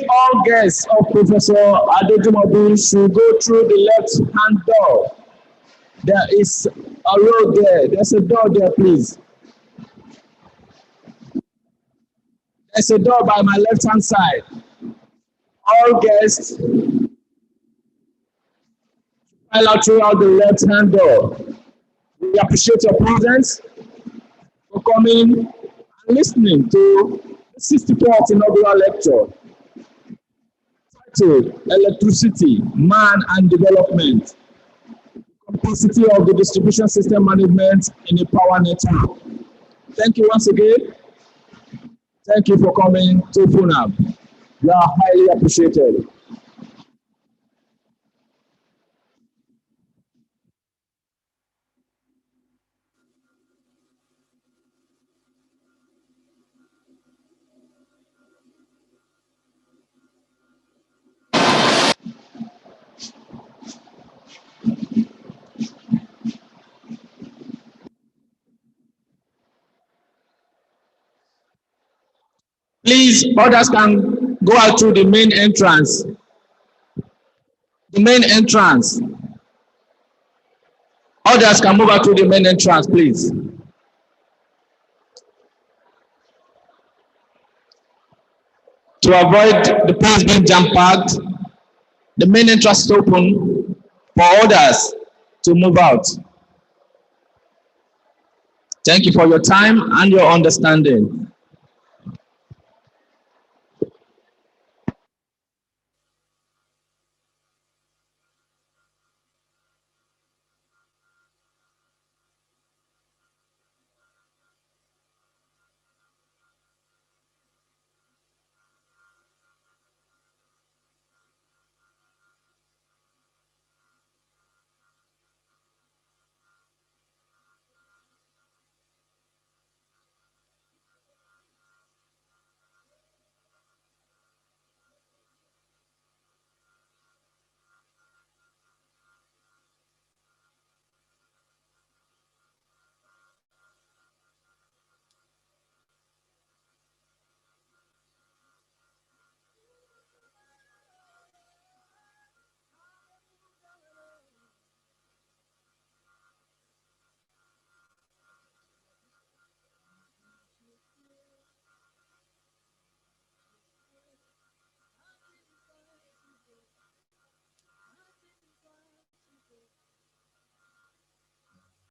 All guests of Professor Adejumobi should go through the left-hand door. There is a road there. There's a door there, please. There's a door by my left-hand side. All guests file out throughout the left-hand door. We appreciate your presence for coming and listening to the 64th inaugural lecture titled Electricity, Man and Development, Complexity of the Distribution System Management in a Power Network. Thank you once again. Thank you for coming to FUNAAB. You are highly appreciated. Please, others can go out through the main entrance. The main entrance. Others can move out through the main entrance, please. To avoid the place being jam-packed, the main entrance is open for others to move out. Thank you for your time and your understanding.